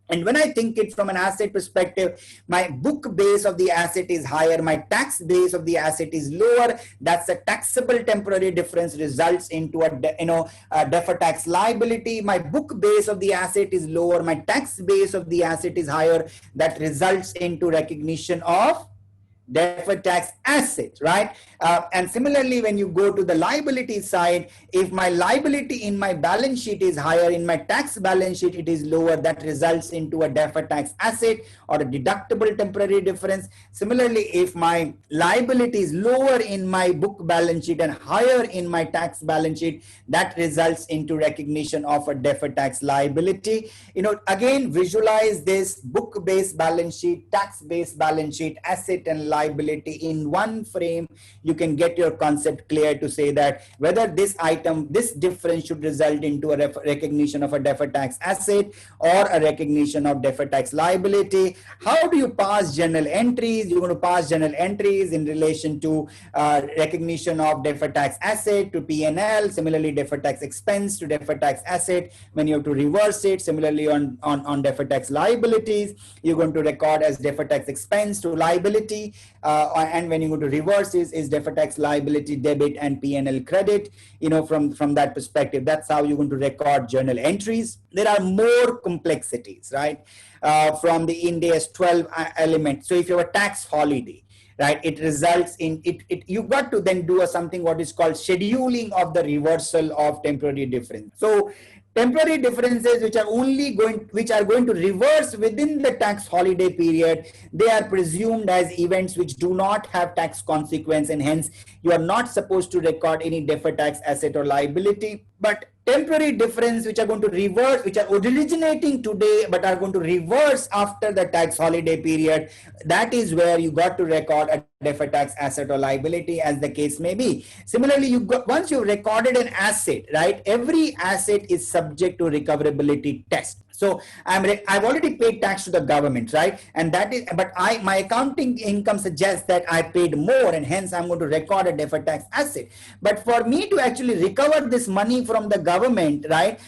And when I think it from an asset perspective, my book base of the asset is higher, my tax base of the asset is lower. That's a taxable temporary difference results into a deferred tax liability. My book base of the asset is lower, my tax base of the asset is higher. That results into recognition of deferred tax asset, right? And similarly, when you go to the liability side, if my liability in my balance sheet is higher, in my tax balance sheet it is lower, that results into a deferred tax asset or a deductible temporary difference. Similarly, if my liability is lower in my book balance sheet and higher in my tax balance sheet, that results into recognition of a deferred tax liability. Again, visualize this book-based balance sheet, tax-based balance sheet, asset and liability in one frame. You can get your concept clear to say that whether this item, this difference should result into a recognition of a deferred tax asset or a recognition of deferred tax liability. How do you pass journal entries? You're going to pass journal entries in relation to recognition of deferred tax asset to P&L, similarly deferred tax expense to deferred tax asset when you have to reverse it. Similarly on deferred tax liabilities, you're going to record as deferred tax expense to liability, and when you go to reverse is deferred tax liability debit and P&L credit. From that perspective, that's how you're going to record journal entries. There are more complexities, right? From the Ind AS 12 element. So if you have a tax holiday, right, it results in you've got to then do something what is called scheduling of the reversal of temporary difference. So temporary differences which are going to reverse within the tax holiday period, they are presumed as events which do not have tax consequence, and hence you are not supposed to record any deferred tax asset or liability. But temporary difference which are going to reverse, which are originating today but are going to reverse after the tax holiday period, that is where you got to record a deferred tax asset or liability, as the case may be. Similarly, once you've recorded an asset, right, every asset is subject to recoverability test. So I've already paid tax to the government, right? And that is, but my accounting income suggests that I paid more, and hence I'm going to record a deferred tax asset. But for me to actually recover this money from the government, right,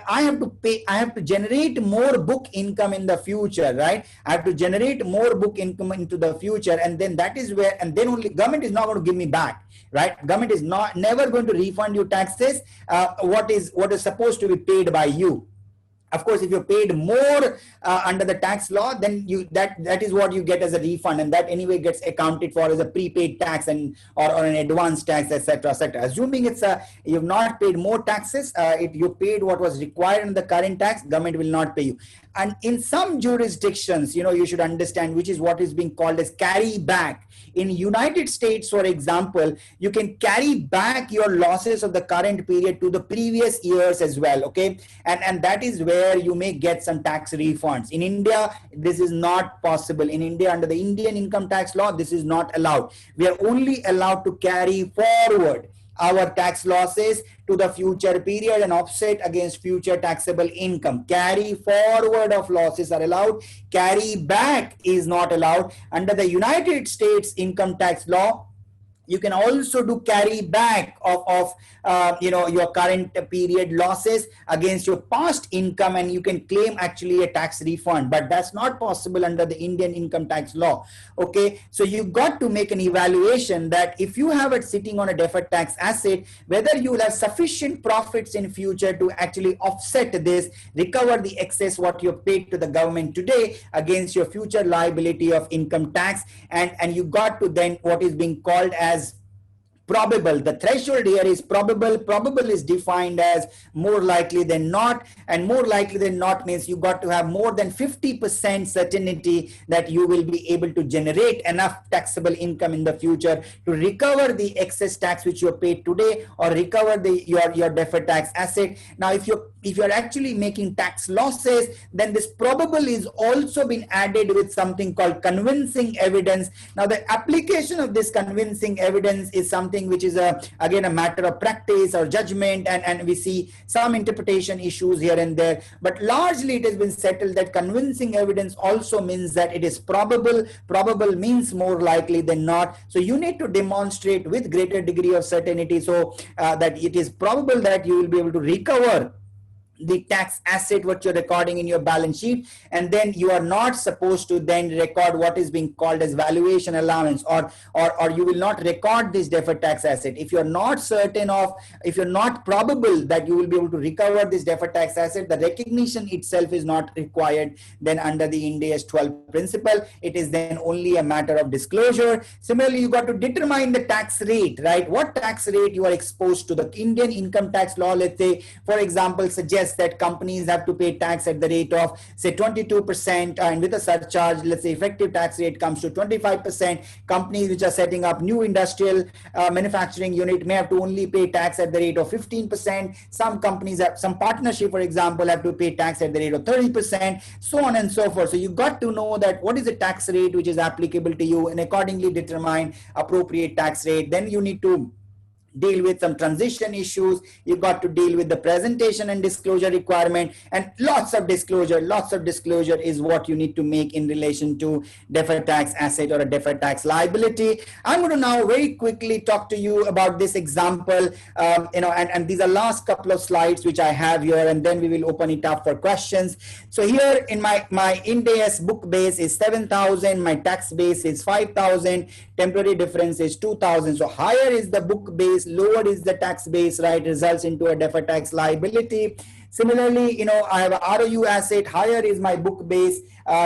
I have to generate more book income in the future, right? I have to generate more book income into the future, and then that is where, and then only government is not going to give me back, right? Government is never going to refund you taxes, what is supposed to be paid by you. Of course, if you're paid more under the tax law, then that is what you get as a refund, and that anyway gets accounted for as a prepaid tax or an advance tax, etc., etc. Assuming you've not paid more taxes, if you paid what was required in the current tax, government will not pay you. And in some jurisdictions, you should understand, which is what is being called as carry back. In United States, for example, you can carry back your losses of the current period to the previous years as well, okay? And that is where you may get some tax refunds. In India, this is not possible. In India, under the Indian income tax law, this is not allowed. We are only allowed to carry forward our tax losses to the future period and offset against future taxable income. Carry forward of losses are allowed. Carry back is not allowed. Under the United States income tax law, you can also do carry back of your current period losses against your past income, and you can claim actually a tax refund, but that's not possible under the Indian income tax law. Okay, so you got to make an evaluation that if you have it sitting on a deferred tax asset, whether you will have sufficient profits in future to actually offset this, recover the excess what you paid to the government today against your future liability of income tax, and you got to then what is being called as probable. The threshold here is probable. Probable is defined as more likely than not, and more likely than not means you got to have more than 50% certainty that you will be able to generate enough taxable income in the future to recover the excess tax which you paid today, or recover your deferred tax asset. Now, if you're actually making tax losses, then this probable is also been added with something called convincing evidence. Now, the application of this convincing evidence is something which is again a matter of practice or judgment, and we see some interpretation issues here and there, but largely it has been settled that convincing evidence also means that it is probable. Probable means more likely than not, so you need to demonstrate with greater degree of certainty so that it is probable that you will be able to recover the tax asset what you're recording in your balance sheet, and then you are not supposed to then record what is being called as valuation allowance, or you will not record this deferred tax asset if you're not certain of, if you're not probable that you will be able to recover this deferred tax asset. The recognition itself is not required then under the Ind AS 12 principle. It is then only a matter of disclosure. Similarly, you got to determine the tax rate, right? What tax rate you are exposed to. The Indian income tax law, let's say, for example, suggests that companies have to pay tax at the rate of say 22%, and with a surcharge, let's say effective tax rate comes to 25%. Companies which are setting up new industrial manufacturing unit may have to only pay tax at the rate of 15%. Some companies have, some partnership, for example, have to pay tax at the rate of 30%, so on and so forth. So you got to know that what is the tax rate which is applicable to you, and accordingly determine appropriate tax rate. Then you need to deal with some transition issues. You've got to deal with the presentation and disclosure requirement, and lots of disclosure is what you need to make in relation to deferred tax asset or a deferred tax liability. I'm going to now very quickly talk to you about this example, and these are last couple of slides which I have here, and then we will open it up for questions. So here in my Ind AS book base is 7,000, my tax base is 5,000, temporary difference is 2,000. So higher is the book base, lower is the tax base, right? Results into a deferred tax liability. Similarly, I have a ROU asset, higher is my book base,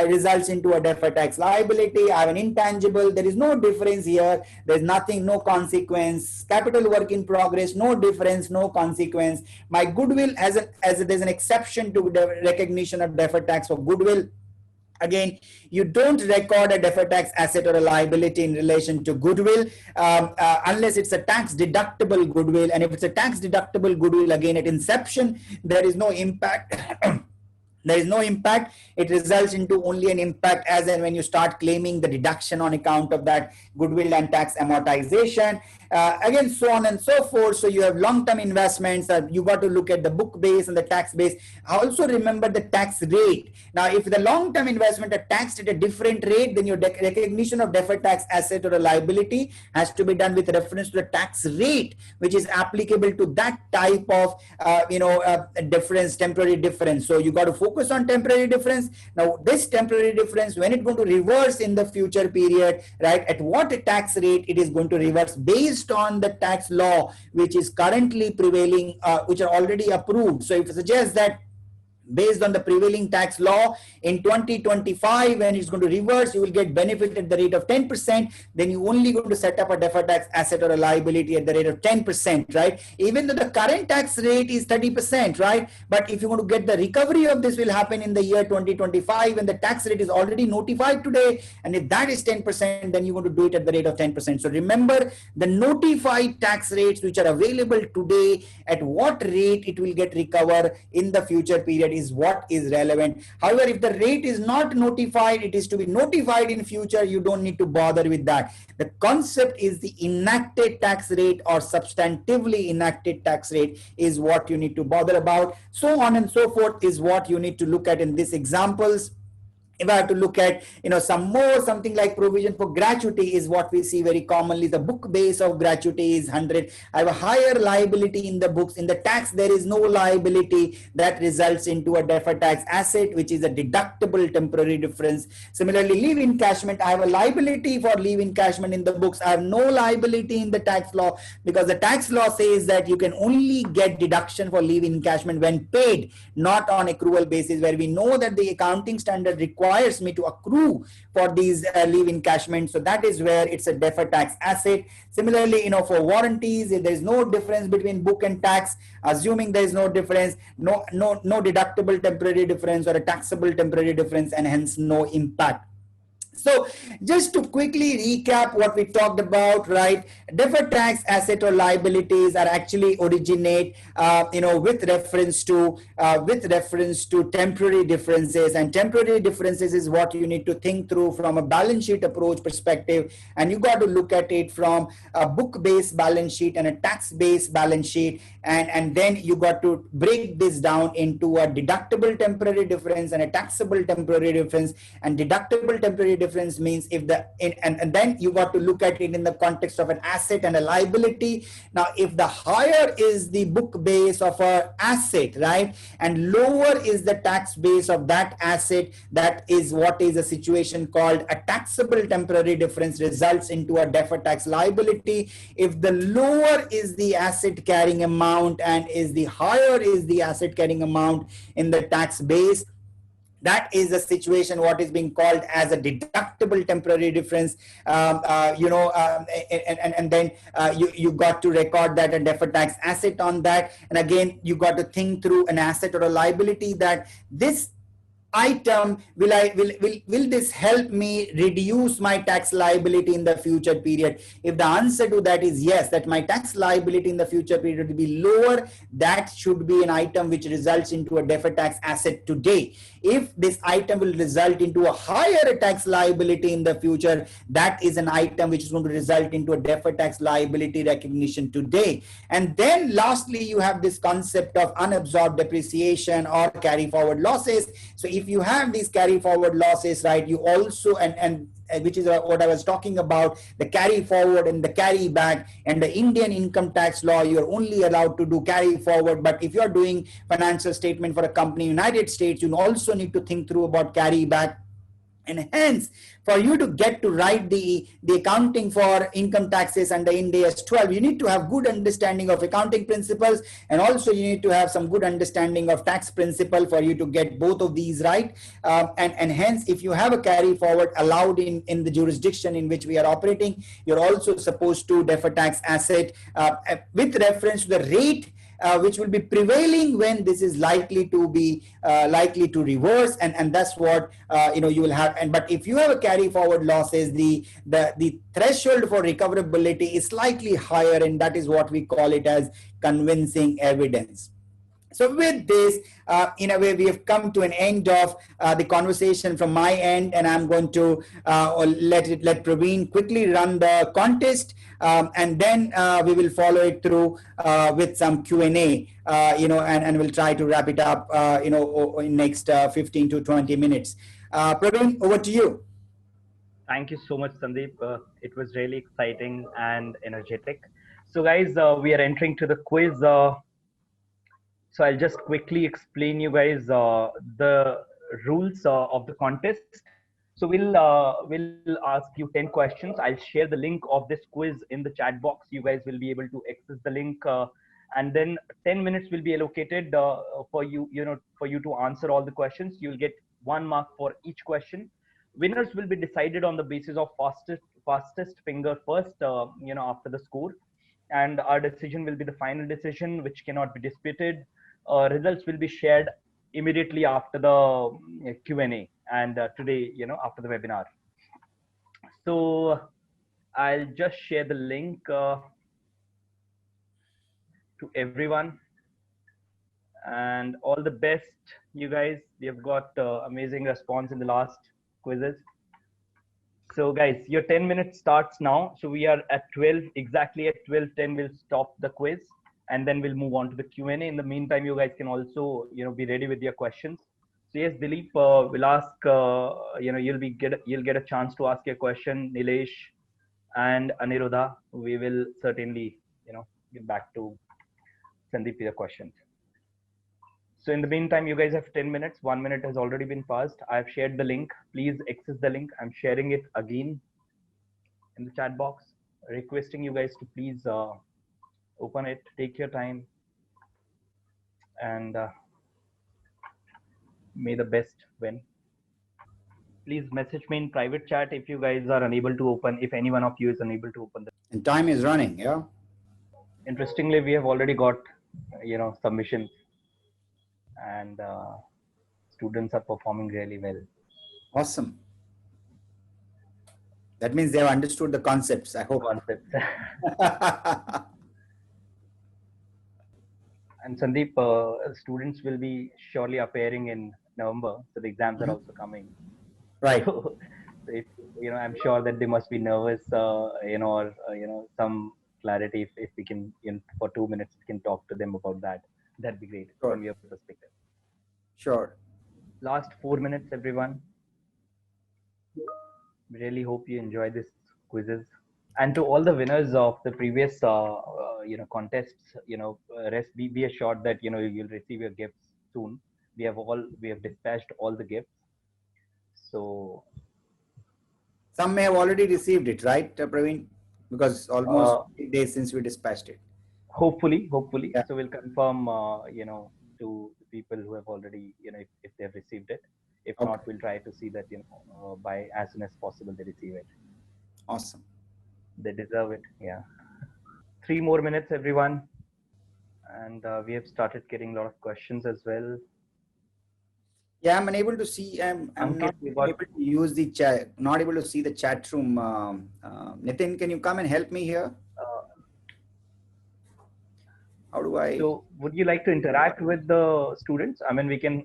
results into a deferred tax liability. I have an intangible, there is no difference here, there's nothing, no consequence. Capital work in progress, no difference, no consequence. My goodwill, as there's an exception to the recognition of deferred tax for goodwill. Again, you don't record a deferred tax asset or a liability in relation to goodwill unless it's a tax deductible goodwill. And if it's a tax deductible goodwill, again, at inception, there is no impact. There is no impact. It results into only an impact as and when you start claiming the deduction on account of that goodwill and tax amortization. Again, so on and so forth. So you have long-term investments. You got to look at the book base and the tax base. Also remember the tax rate. Now, if the long-term investment are taxed at a different rate, then your recognition of deferred tax asset or a liability has to be done with reference to the tax rate, which is applicable to that type of, difference, temporary difference. So you got to focus on temporary difference. Now, this temporary difference, when it's going to reverse in the future period, right, at what tax rate it is going to reverse based on the tax law which is currently prevailing, which are already approved. So if it suggests that based on the prevailing tax law in 2025, when it's going to reverse, you will get benefit at the rate of 10%, then you only going to set up a deferred tax asset or a liability at the rate of 10%, right? Even though the current tax rate is 30%, right? But if you want to get the recovery of this will happen in the year 2025, and the tax rate is already notified today, and if that is 10%, then you want to do it at the rate of 10%. So remember, the notified tax rates which are available today, at what rate it will get recovered in the future period is what is relevant. However, if the rate is not notified, it is to be notified in future, you don't need to bother with that. The concept is the enacted tax rate or substantively enacted tax rate is what you need to bother about. So on and so forth is what you need to look at in these examples. If I have to look at, something like provision for gratuity is what we see very commonly. The book base of gratuity is 100. I have a higher liability in the books. In the tax, there is no liability. That results into a deferred tax asset, which is a deductible temporary difference. Similarly, leave encashment. I have a liability for leave encashment in the books. I have no liability in the tax law, because the tax law says that you can only get deduction for leave encashment when paid, not on accrual basis, where we know that the accounting standard requires me to accrue for these leave encashment. So that is where it's a deferred tax asset. Similarly, for warranties, if there is no difference between book and tax, assuming there is no difference, no deductible temporary difference or a taxable temporary difference, and hence no impact. So just to quickly recap what we talked about, right? Deferred tax asset or liabilities are actually originate, with reference to temporary differences, and temporary differences is what you need to think through from a balance sheet approach perspective, and you got to look at it from a book-based balance sheet and a tax-based balance sheet, and then you got to break this down into a deductible temporary difference and a taxable temporary difference. And deductible temporary difference means if and then you got to look at it in the context of an asset and a liability. Now, if the higher is the book base of a asset, right, and lower is the tax base of that asset, that is what is a situation called a taxable temporary difference results into a deferred tax liability. If the lower is the asset carrying amount and is the higher is the asset carrying amount in the tax base, that is a situation what is being called as a deductible temporary difference. And then you got to record that a deferred tax asset on that. And again, you got to think through an asset or a liability that this item will this help me reduce my tax liability in the future period. If the answer to that is yes, that my tax liability in the future period will be lower, that should be an item which results into a deferred tax asset today. If this item will result into a higher tax liability in the future, that is an item which is going to result into a deferred tax liability recognition today. And then lastly, you have this concept of unabsorbed depreciation or carry forward losses. So if you have these carry forward losses, right, you also, and which is what I was talking about, the carry forward and the carry back. And the Indian income tax law, you're only allowed to do carry forward. But if you're doing financial statement for a company in the United States, you also need to think through about carry back. And hence, for you to get to write the accounting for income taxes under Ind AS 12, you need to have good understanding of accounting principles, and also you need to have some good understanding of tax principle for you to get both of these right. And hence, if you have a carry forward allowed in the jurisdiction in which we are operating, you're also supposed to defer tax asset with reference to the rate which will be prevailing when this is likely to be likely to reverse, and that's what you will have. And but if you have a carry forward losses, the threshold for recoverability is slightly higher, and that is what we call it as convincing evidence. So with this, in a way, we have come to an end of the conversation from my end, and I'm going to let Praveen quickly run the contest, and then we will follow it through with some Q&A, and we'll try to wrap it up, in next 15 to 20 minutes. Praveen, over to you. Thank you so much, Sandeep. It was really exciting and energetic. So guys, we are entering to the quiz. So I'll just quickly explain you guys the rules of the contest. So we'll ask you 10 questions. I'll share the link of this quiz in the chat box. You guys will be able to access the link, and then 10 minutes will be allocated for you, for you to answer all the questions. You'll get 1 mark for each question. Winners will be decided on the basis of fastest finger first, after the score, and our decision will be the final decision, which cannot be disputed. Results will be shared immediately after the Q&A and today, after the webinar. So I'll just share the link to everyone, and all the best, you guys. We have got amazing response in the last quizzes. So guys, your 10 minutes starts now. So we are at 12, exactly at 12:10 we'll stop the quiz, and then we'll move on to the Q&A. In the meantime, you guys can also, be ready with your questions. So yes, Dilip will ask, you'll get a chance to ask your question. Nilesh and Aniruddha, we will certainly, get back to Sandeep with your questions. So in the meantime, you guys have 10 minutes. 1 minute has already been passed. I've shared the link. Please access the link. I'm sharing it again in the chat box, requesting you guys to please open it, take your time, and may the best win. Please message me in private chat if you guys are unable to open, if any one of you is unable to open. And time is running, yeah? Interestingly, we have already got, submissions, and students are performing really well. Awesome. That means they have understood the concepts, I hope. Concepts. And Sandeep, students will be surely appearing in November, so the exams are also coming. Right. So, if, I'm sure that they must be nervous, or some clarity. If we can, for 2 minutes, we can talk to them about that. That'd be great from your perspective. Sure. Last 4 minutes, everyone. Really hope you enjoy this quizzes. And to all the winners of the previous, contests, be assured that you'll receive your gifts soon. We have dispatched all the gifts. So Some may have already received it, right, Praveen? Because almost uh, 8 days since we dispatched it. hopefully. Yeah. So we'll confirm, to the people who have already, if they have received it. If Okay. not, we'll try to see that, by as soon as possible they receive it. Awesome. They deserve it. Yeah. 3 more minutes, everyone. And we have started getting a lot of questions as well. Yeah, I'm unable to see. I'm Ankit, not we able got to use the chat. Not able to see the chat room. Nitin, can you come and help me here? uh, How do I? so would you like to interact with the students? I mean, we can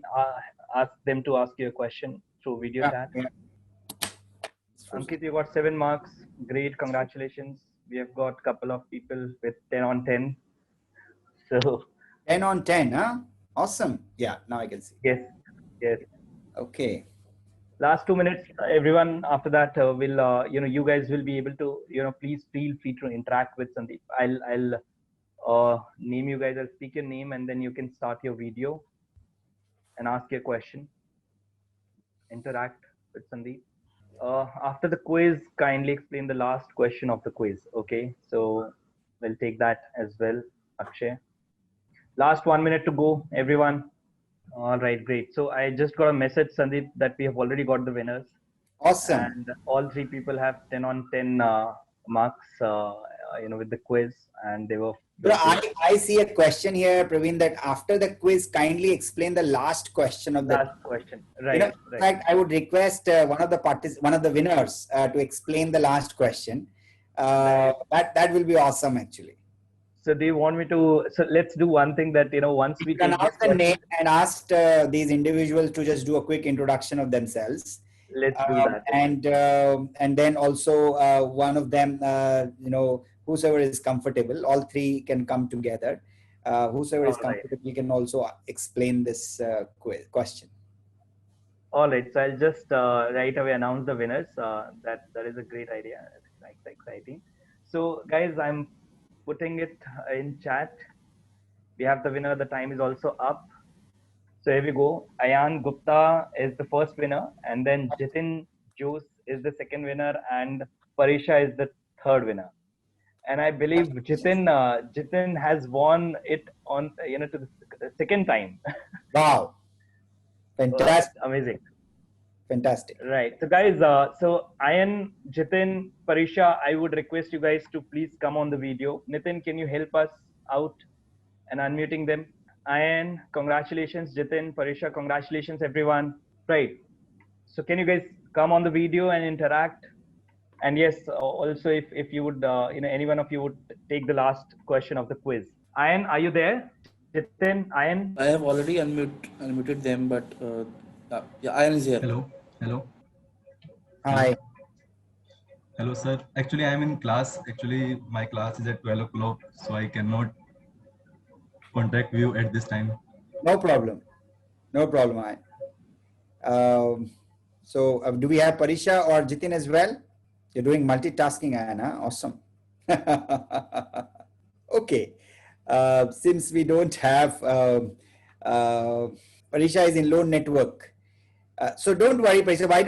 ask them to ask you a question through video Yeah, chat. yeah. Ankit, you got 7 marks. Great, congratulations. We have got a couple of people with 10 on 10. So 10 on 10, huh? Awesome. Yeah, now I can see. yes, yes. Okay. Last 2 minutes, everyone. After that, will you guys will be able to, please feel free to interact with Sandeep. I'll name you guys. I'll speak your name, and then you can start your video and ask your question. Interact with Sandeep. After the quiz, kindly explain the last question of the quiz. Okay, so we'll take that as well, Akshay. Last 1 minute to go, everyone. All right, great. So I just got a message, Sandeep, that we have already got the winners, Awesome. and all three people have 10 on 10 marks. With the quiz, and they were So very I see a question here, Praveen, that after the quiz, kindly explain the last question of the. last question. Right, In right. fact, I would request one of the winners to explain the last question. Right. That will be awesome, actually. So do you want me to? So let's do one thing that once we You can take this ask the name question, and ask these individuals to just do a quick introduction of themselves, let's do that. and then also one of them, whosoever is comfortable, all three can come together. Whosoever is All right. comfortable can also explain this question. All right. So I'll just right away announce the winners. That is a great idea. It's exciting. So guys, I'm putting it in chat. We have the winner. The time is also up. So here we go. Ayan Gupta is the first winner, and then Jitin Jose is the second winner, and Parisha is the third winner. And I believe Jitin has won it on to the second time. Wow, So that's fantastic, amazing. fantastic. Right. So guys, so Ayan, Jitin, Parisha, I would request you guys to please come on the video. Nitin, can you help us out and unmuting them? Ayan, congratulations. Jitin, Parisha, congratulations, everyone. Right. So can you guys come on the video and interact? And yes, also if you would, any one of you would take the last question of the quiz. Ayan, are you there? Jitin, Ayan? I have already unmuted them, but yeah, Ayan is here. Hello. Hi. Hello, sir. Actually, I am in class. Actually, my class is at 12 o'clock, so I cannot contact you at this time. No problem. No problem. So do we have Parisha or Jitin as well? You're doing multitasking, Anna. Awesome. Okay. Since we don't have Parisha is in low network. So don't worry, Parisha. Why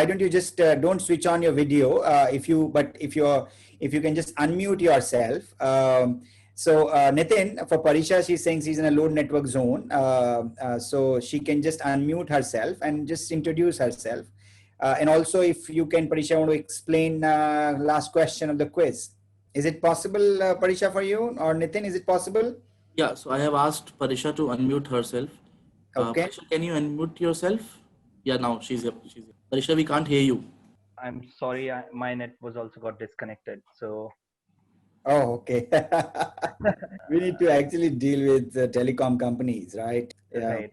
don't you just don't switch on your video if you can just unmute yourself. So Nitin, for Parisha, she's saying she's in a low network zone. So she can just unmute herself and just introduce herself. And also if you can, Parisha, want to explain last question of the quiz. Is it possible, Parisha, for you or Nitin? Is it possible? Yeah, so I have asked Parisha to unmute herself. Okay. Parisha, can you unmute yourself? Yeah, now she's here. Parisha, we can't hear you. I'm sorry, my net was also got disconnected. So. Oh, okay. We need to actually deal with telecom companies, right? Yeah. Right.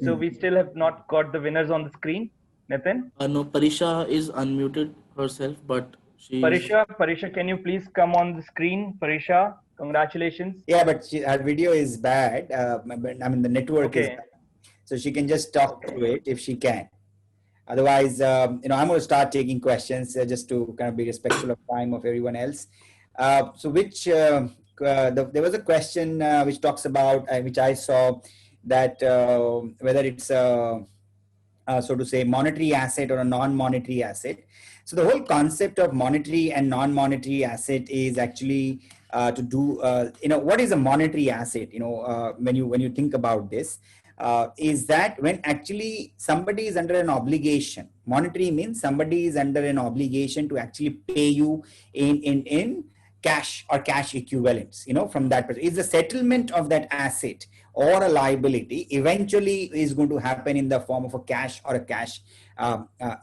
So we still have not got the winners on the screen, Nitin? No, Parisha is unmuted herself, but she. Parisha, can you please come on the screen? Parisha, congratulations. Yeah, but her video is bad. I mean, the network is Okay. bad. So she can just talk through it if she can. Otherwise, I'm going to start taking questions just to kind of be respectful of time of everyone else. There was a question which talks about, which I saw, that whether it's so to say monetary asset or a non-monetary asset. So the whole concept of monetary and non-monetary asset is actually to do, what is a monetary asset? When you think about this, is that when actually somebody is under an obligation. Monetary means somebody is under an obligation to actually pay you in cash or cash equivalents. From that perspective, is the settlement of that asset or a liability eventually is going to happen in the form of a cash or a cash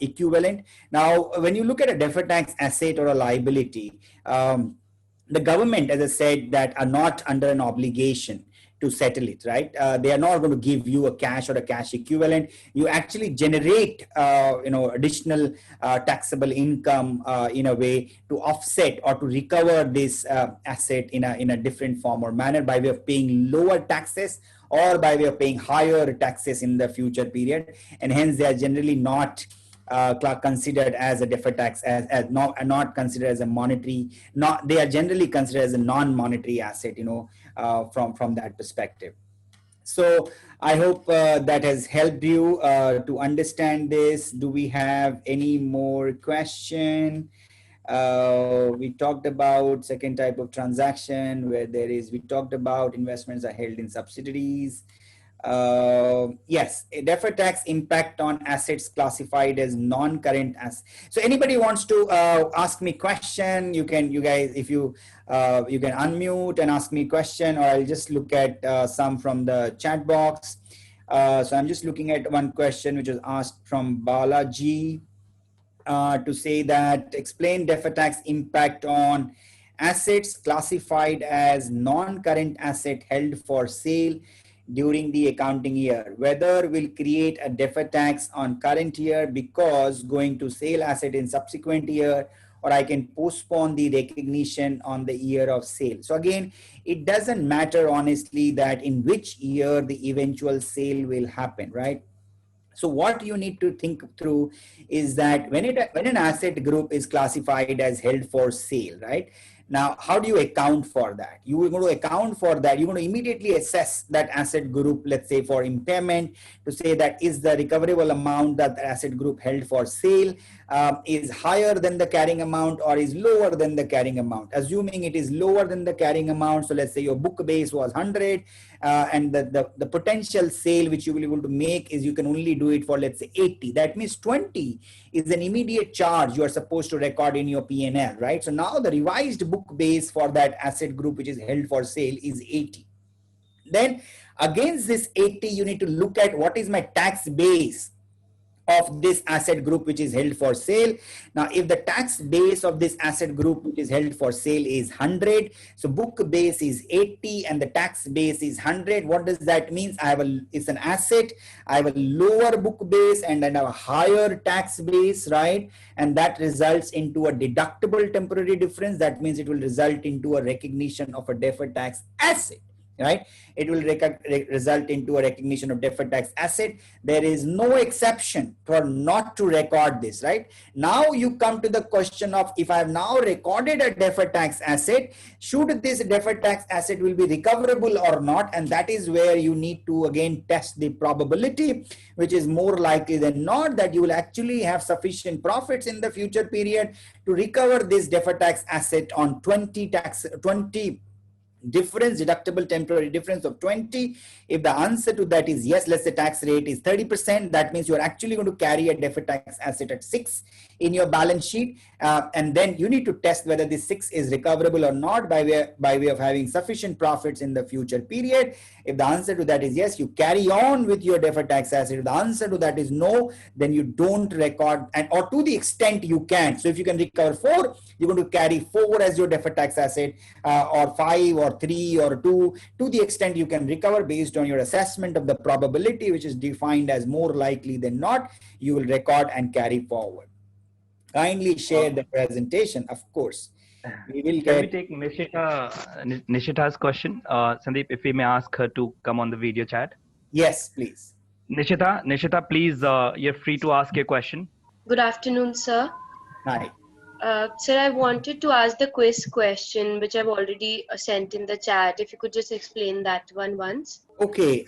equivalent. Now, when you look at a deferred tax asset or a liability, the government, as I said, that are not under an obligation to settle it, right? They are not going to give you a cash or a cash equivalent. You actually generate, additional taxable income in a way to offset or to recover this asset in a different form or manner by way of paying lower taxes or by way of paying higher taxes in the future period. And hence they are generally not considered as a deferred tax, as not considered as a monetary, they are generally considered as a non-monetary asset, from that perspective. So I hope that has helped you to understand this. Do we have any more question? We talked about second type of transaction where we talked about investments are held in subsidiaries. Yes, a deferred tax impact on assets classified as non-current assets. So anybody wants to ask me question, you guys, if you can unmute and ask me a question, or I'll just look at some from the chat box. So I'm just looking at one question which was asked from Balaji to say that explain deferred tax impact on assets classified as non-current asset held for sale during the accounting year. Whether will create a deferred tax on current year because going to sale asset in subsequent year, or I can postpone the recognition on the year of sale. So again, it doesn't matter honestly that in which year the eventual sale will happen, right? So what you need to think through is that when an asset group is classified as held for sale, right? Now, how do you account for that? You are going to account for that. You're going to immediately assess that asset group, let's say for impairment, to say that is the recoverable amount that the asset group held for sale is higher than the carrying amount or is lower than the carrying amount. Assuming it is lower than the carrying amount, so let's say your book base was 100 and the potential sale which you will be able to make is you can only do it for, let's say, 80. That means 20 is an immediate charge you are supposed to record in your P&L, right? So now the revised book base for that asset group which is held for sale is 80. Then against this 80, you need to look at what is my tax base of this asset group which is held for sale. Now, if the tax base of this asset group which is held for sale is 100, so book base is 80 and the tax base is 100, what does that mean? It's an asset, I have a lower book base and then a higher tax base, right? And that results into a deductible temporary difference. That means it will result into a recognition of a deferred tax asset, right? It will result into a recognition of deferred tax asset. There is no exception for not to record this, right? Now you come to the question of, if I have now recorded a deferred tax asset, should this deferred tax asset will be recoverable or not? And that is where you need to again test the probability, which is more likely than not that you will actually have sufficient profits in the future period to recover this deferred tax asset on 20 difference, deductible temporary difference of 20. If the answer to that is yes, let's say tax rate is 30%, that means you're actually going to carry a deferred tax asset at 6 in your balance sheet. And then you need to test whether this 6 is recoverable or not by way of having sufficient profits in the future period. If the answer to that is yes, you carry on with your deferred tax asset. If the answer to that is no, then you don't record, or to the extent you can. So if you can recover 4, you're going to carry 4 as your deferred tax asset, or 5 or 3 or 2, to the extent you can recover based on your assessment of the probability, which is defined as more likely than not, you will record and carry forward. Kindly share the presentation, of course. We will Can we take Nishita's question? Sandeep, if we may ask her to come on the video chat. Yes, please. Nishita, please, you're free to ask your question. Good afternoon, sir. Hi. Sir, I wanted to ask the quiz question, which I've already sent in the chat. If you could just explain that one once. Okay.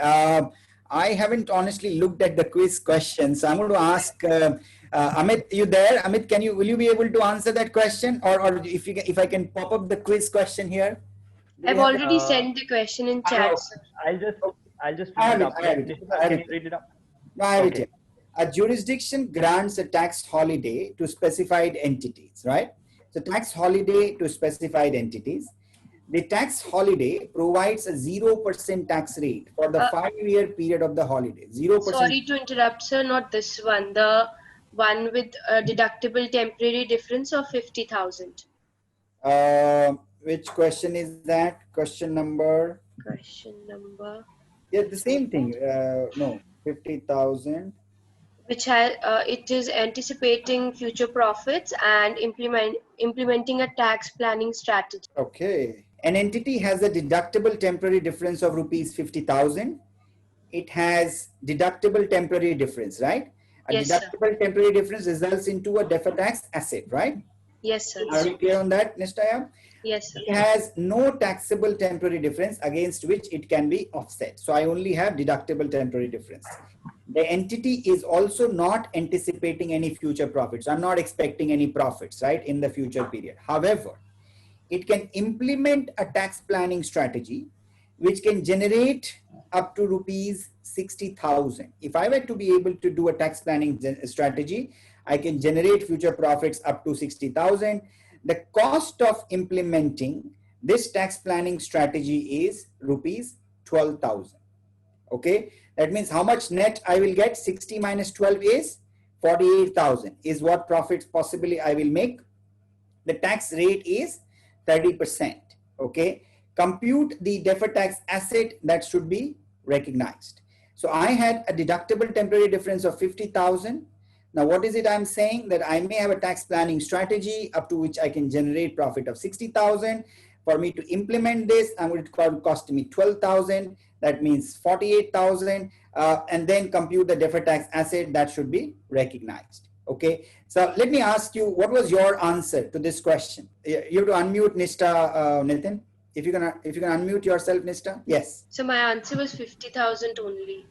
I haven't honestly looked at the quiz question, so I'm going to ask Amit. You there? Amit, will you be able to answer that question, or if I can pop up the quiz question here? I've already sent the question in chat, sir. I'll just I read have it up. it, I have it. Nishita, can you read it up? No, I have it Okay. here. A jurisdiction grants a tax holiday to specified entities, right? So tax holiday to specified entities. The tax holiday provides a 0% tax rate for the 5-year period of the holiday. 0%. Sorry to interrupt, sir. Not this one. The one with a deductible temporary difference of 50,000. Which question is that? Question number? Question number. Yeah, the same thing. No, 50,000. Which has it is anticipating future profits and implementing a tax planning strategy. Okay. An entity has a deductible temporary difference of rupees 50,000. It has deductible temporary difference, right? A Yes, sir. deductible temporary difference results into a deferred tax asset, right? Yes, sir. Are we clear on that, Nishtaya? Yes, sir. It has no taxable temporary difference against which it can be offset. So I only have deductible temporary difference. The entity is also not anticipating any future profits. I'm not expecting any profits, right, in the future period. However, it can implement a tax planning strategy which can generate up to rupees 60,000. If I were to be able to do a tax planning strategy, I can generate future profits up to 60,000. The cost of implementing this tax planning strategy is rupees 12,000. Okay, that means how much net I will get? 60 minus 12 is 48,000 is what profits possibly I will make. The tax rate is 30%. Okay, compute the deferred tax asset that should be recognized. So I had a deductible temporary difference of 50,000. Now, what is it I'm saying? That I may have a tax planning strategy up to which I can generate profit of 60,000. For me to implement this, I'm going to cost me 12,000. That means 48,000. And then compute the deferred tax asset that should be recognized. Okay. So let me ask you, what was your answer to this question? You have to unmute Nishta, Nitin. If you can unmute yourself, Nishta. Yes. So my answer was 50,000 only.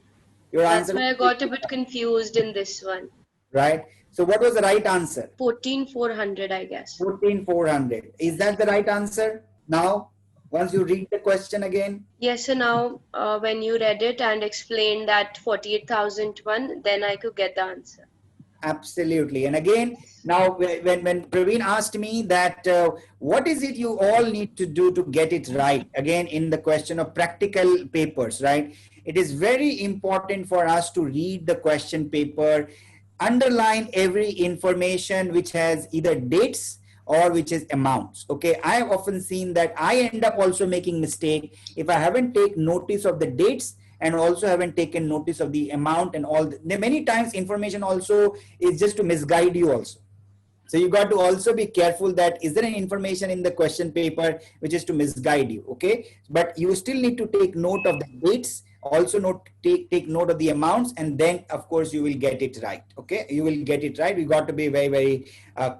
Your That's answer. why I got a bit confused in this one. Right. So what was the right answer? 14,400, I guess. 14,400. Is that the right answer? Now, once you read the question again. Yes, so now when you read it and explained that 48,001, then I could get the answer. Absolutely. And again, now when Praveen asked me that what is it you all need to do to get it right, again in the question of practical papers, right? It is very important for us to read the question paper, underline every information which has either dates or which is amounts. Okay, I have often seen that I end up also making mistake if I haven't taken notice of the dates and also haven't taken notice of the amount and all. Many times information also is just to misguide you also. So you got to also be careful that is there an information in the question paper which is to misguide you, okay? But you still need to take note of the dates, also take note of the amounts, and then of course you will get it right, okay? You will get it right. We got to be very, very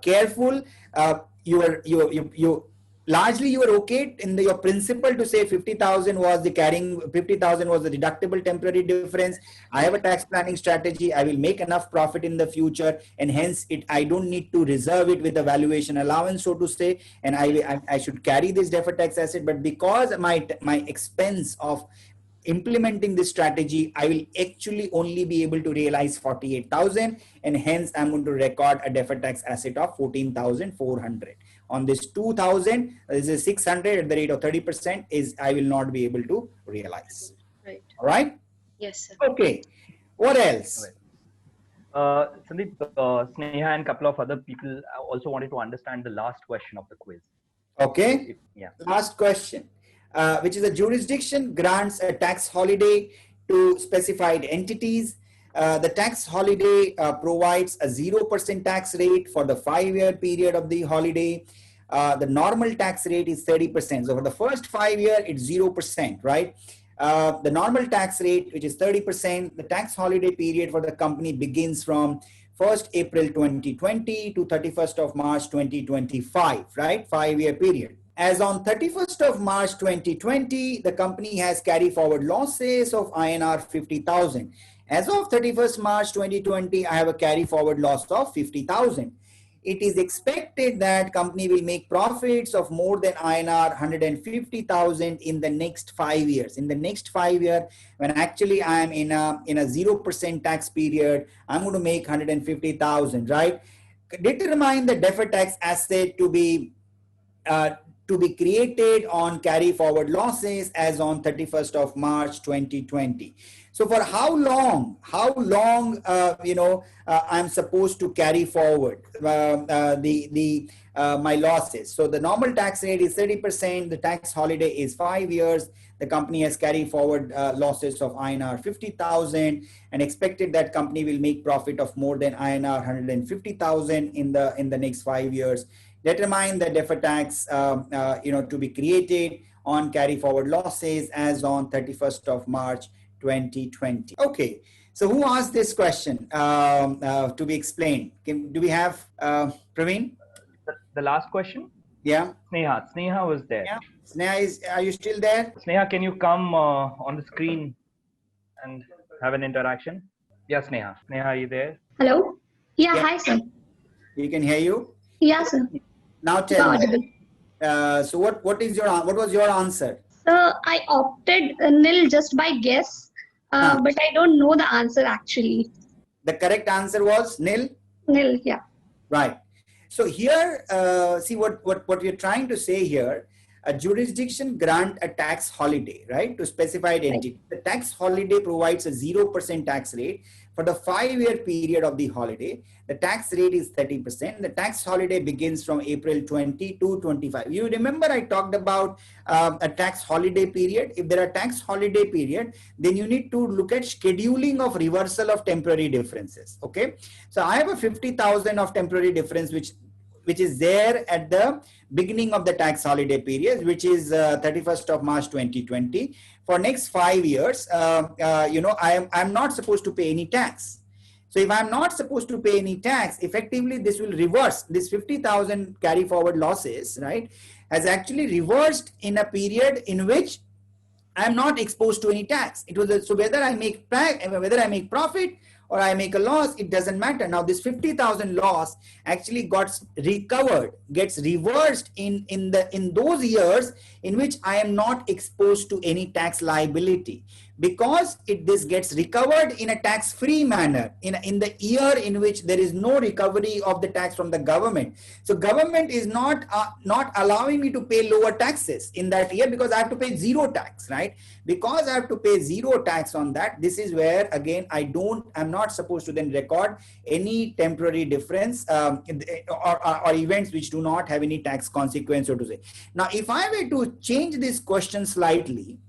careful. Largely you are okay in your principle to say 50,000 was the carrying, 50,000 was the deductible temporary difference. I have a tax planning strategy. I will make enough profit in the future, and hence I don't need to reserve it with a valuation allowance, so to say, and I should carry this deferred tax asset. But because my expense of implementing this strategy, I will actually only be able to realize 48,000, and hence I'm going to record a deferred tax asset of 14,400. On this 2,000, this is 600 at the rate of 30% is I will not be able to realize. Right. All right. Yes, sir. Okay. What else? Sandeep, Sneha and a couple of other people also wanted to understand the last question of the quiz. Okay. Yeah. Last question, which is a jurisdiction grants a tax holiday to specified entities. The tax holiday provides a 0% tax rate for the 5-year period of the holiday. The normal tax rate is 30%. So for the first 5 years, it's 0%, right? The normal tax rate, which is 30%, the tax holiday period for the company begins from 1st April 2020 to 31st of March 2025, right? 5-year period. As on 31st of March 2020, the company has carry forward losses of INR 50,000. As of 31st March 2020, I have a carry forward loss of 50,000. It is expected that company will make profits of more than INR 150,000 in the next 5 years. In the next 5 years, when actually I am in a 0% tax period, I'm going to make 150,000, right? Determine the deferred tax asset to be created on carry forward losses as on 31st of March 2020. So for how long I'm supposed to carry forward my losses? So the normal tax rate is 30%. The tax holiday is 5 years. The company has carried forward losses of INR 50,000 and expected that company will make profit of more than INR 150,000 in the next 5 years. Determine the deferred tax to be created on carry forward losses as on 31st of March 2020. Okay, so who asked this question to be explained? Do we have Praveen? The last question? Yeah. Sneha was there. Yeah. Sneha, are you still there? Sneha, can you come on the screen and have an interaction? Yeah, Sneha. Sneha, are you there? Hello? Yeah, Yeah. hi, sir. We can hear you. Yeah, sir. Now tell me. Audible. So what was your answer? So I opted nil just by guess, but I don't know the answer actually. The correct answer was nil? Nil, yeah. Right. So here, see what we're trying to say here, a jurisdiction grant a tax holiday, right, to specified entity. The tax holiday provides a 0% tax rate for the 5-year period of the holiday. The tax rate is 30%. The tax holiday begins from April 20 to 25. You remember I talked about a tax holiday period. If there are tax holiday period, then you need to look at scheduling of reversal of temporary differences. Okay. So I have a 50,000 of temporary difference, which is there at the beginning of the tax holiday period, which is 31st of March 2020. For next 5 years, I'm not supposed to pay any tax. So if I'm not supposed to pay any tax, effectively this will reverse. This 50,000 carry forward losses, right, has actually reversed in a period in which I'm not exposed to any tax. It was so whether I make profit or I make a loss, it doesn't matter. Now this 50,000 loss actually gets reversed in those years in which I am not exposed to any tax liability, because this gets recovered in a tax-free manner in the year in which there is no recovery of the tax from the government. So government is not allowing me to pay lower taxes in that year because I have to pay zero tax, right? Because I have to pay zero tax on that, this is where again I'm not supposed to then record any temporary difference or events which do not have any tax consequence, so to say. Now, if I were to change this question slightly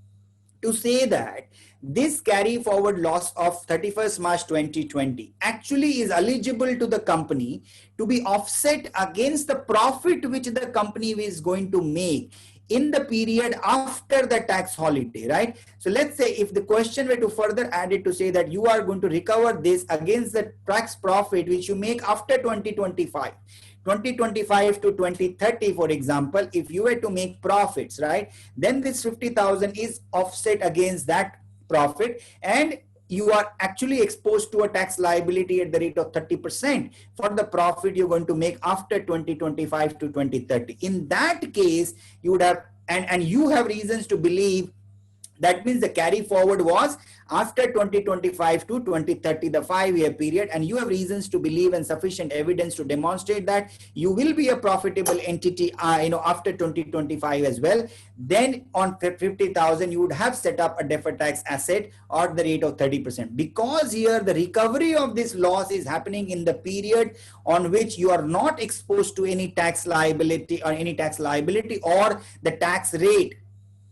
to say that this carry forward loss of 31st March 2020 actually is eligible to the company to be offset against the profit which the company is going to make in the period after the tax holiday, right? So let's say if the question were to further add it to say that you are going to recover this against the tax profit which you make after 2025 to 2030, for example, if you were to make profits, right, then this 50,000 is offset against that profit, and you are actually exposed to a tax liability at the rate of 30% for the profit you're going to make after 2025 to 2030. In that case, you would have, and you have reasons to believe that means the carry forward was after 2025 to 2030, the 5-year period, and you have reasons to believe and sufficient evidence to demonstrate that you will be a profitable entity, after 2025 as well. Then on 50,000, you would have set up a deferred tax asset or the rate of 30%. Because here the recovery of this loss is happening in the period on which you are not exposed to any tax liability or the tax rate.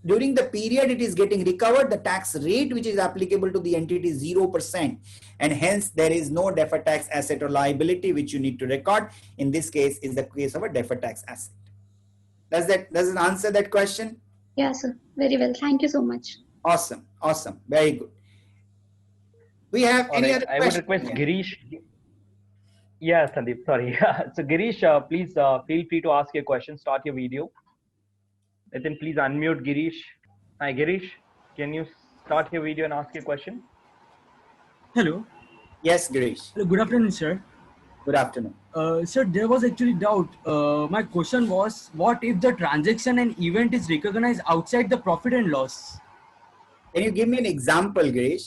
During the period it is getting recovered, the tax rate which is applicable to the entity is 0%, and hence there is no deferred tax asset or liability which you need to record. In this case is the case of a deferred tax asset. Does it answer that question? Yeah, sir. Very well. Thank you so much. Awesome. Awesome. Very good. We have All any right. other I would questions? request Girish. Yeah, Sandeep, sorry. So Girish, please feel free to ask your question. Start your video. Then please unmute Girish. Hi, Girish. Can you start your video and ask your question? Hello. Yes, Girish. Hello. Good afternoon, sir. Good afternoon. Sir, there was actually doubt. My question was, what if the transaction and event is recognized outside the profit and loss? Can you give me an example, Girish?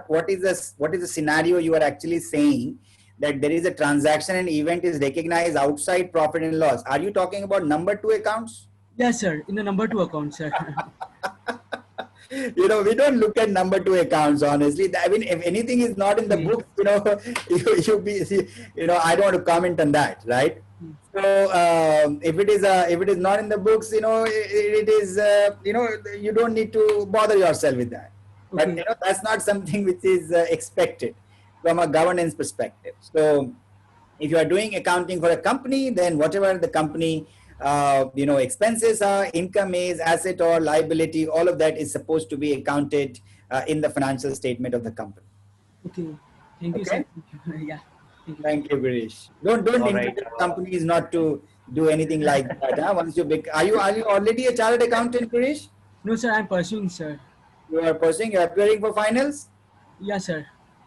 What is the scenario you are actually saying that there is a transaction and event is recognized outside profit and loss? Are you talking about number two accounts? Yes, sir. In the number two account, sir. We don't look at number two accounts, honestly. I mean, if anything is not in the book, I don't want to comment on that, right? So if it is not in the books, it is, you don't need to bother yourself with that. But Okay. that's not something which is expected from a governance perspective. So if you are doing accounting for a company, then whatever the company expenses are, income is, asset or liability, all of that is supposed to be accounted in the financial statement of the company. Okay. Thank you, Okay. sir. Yeah. Thank you. Thank you, Girish. Don't All right. encourage companies not to do anything like that. Huh? Once are you already a chartered accountant, Girish? No, sir. I'm pursuing, sir. You are pursuing. You are appearing for finals. Yes, sir.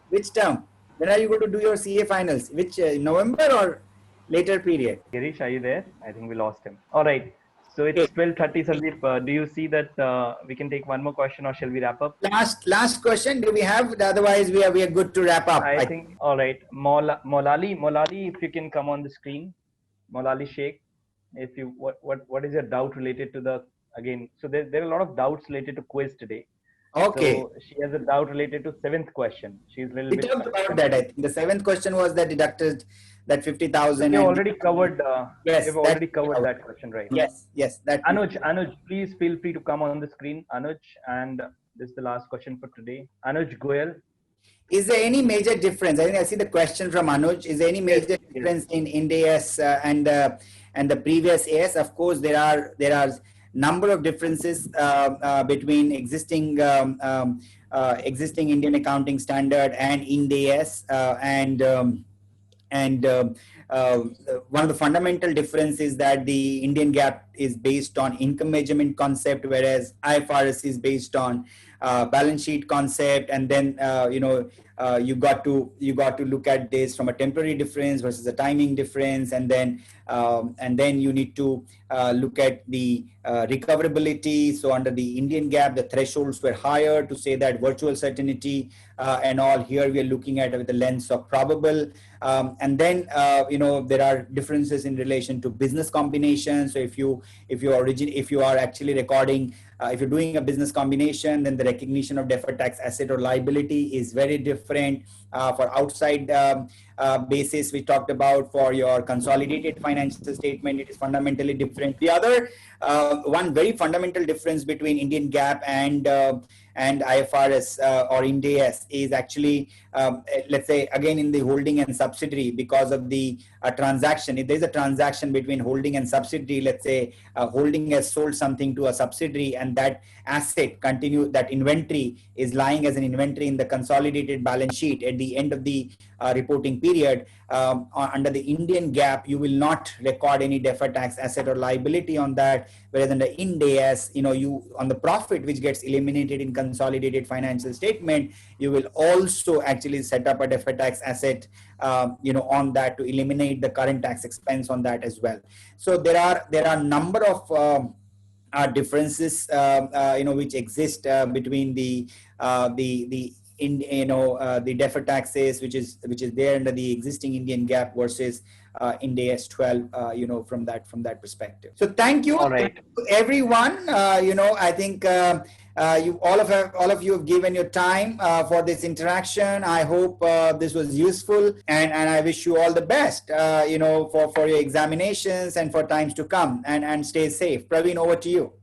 Which term? When are you going to do your CA finals? Which November or later period? Girish, are you there? I think we lost him. All right. So it's 12:30, Sandeep. Do you see that we can take one more question, or shall we wrap up? Last question. Do we have? Otherwise, we are good to wrap up. I think. All right. Molali, if you can come on the screen. Molali Sheikh, if you what is your doubt related to the again? So there are a lot of doubts related to quiz today. Okay. So she has a doubt related to seventh question. She's a little We bit. talked about that. I think the seventh question was that deducted that 50,000. We already covered. Yes, we've already covered that question, right? Yes. That. Anuj, please feel free to come on the screen. Anuj, and this is the last question for today. Anuj Goyal. Is there any major difference? I think I see the question from Anuj. Is there any major difference in Ind AS and the previous AS? Of course, there are number of differences between existing Indian accounting standard and Ind AS one of the fundamental differences is that the Indian GAAP is based on income measurement concept, whereas IFRS is based on balance sheet concept. And then you got to look at this from a temporary difference versus a timing difference, and then you need to look at the recoverability. So under the Indian GAAP, the thresholds were higher to say that virtual certainty and all. Here we are looking at it with the lens of probable. And then there are differences in relation to business combination. So if you are actually recording, if you're doing a business combination, then the recognition of deferred tax asset or liability is very different. For outside basis we talked about, for your consolidated financial statement, it is fundamentally different. The other one very fundamental difference between Indian GAAP and IFRS or Ind AS is actually, let's say again in the holding and subsidiary, because of the transaction. If there's a transaction between holding and subsidiary, let's say holding has sold something to a subsidiary, and that asset that inventory is lying as an inventory in the consolidated balance sheet at the end of the reporting period. Under the Indian GAAP, you will not record any deferred tax asset or liability on that, whereas under Ind AS, you on the profit which gets eliminated in consolidated financial statement, you will also actually set up a deferred tax asset on that to eliminate the current tax expense on that as well. So there are number of differences which exist between the deferred taxes which is there under the existing Indian GAAP versus Ind AS 12 from that perspective. So thank you. All right. Thank you everyone. I think all of you have given your time for this interaction. I hope this was useful, and I wish you all the best for your examinations and for times to come, and stay safe. Praveen, over to you.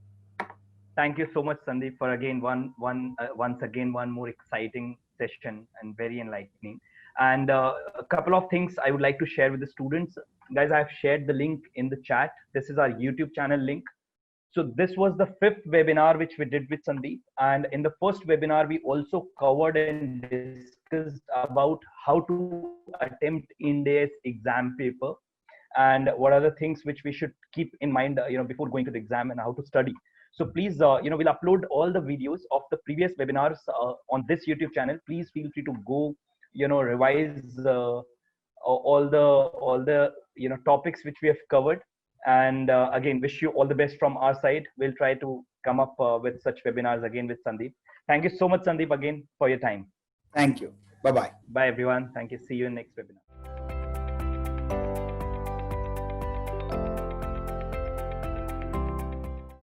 Thank you so much, Sandeep, for again once again one more exciting session and very enlightening. And a couple of things I would like to share with the students. Guys, I've shared the link in the chat. This is our YouTube channel link. So this was the 5th webinar which we did with Sandeep. And in the first webinar, we also covered and discussed about how to attempt India's exam paper and what are the things which we should keep in mind, before going to the exam and how to study. So please, we'll upload all the videos of the previous webinars on this YouTube channel. Please feel free to go, revise all the topics which we have covered. And again, wish you all the best from our side. We'll try to come up with such webinars again with Sandeep. Thank you so much, Sandeep, again for your time. Thank you. Bye-bye. Bye, everyone. Thank you. See you in next webinar.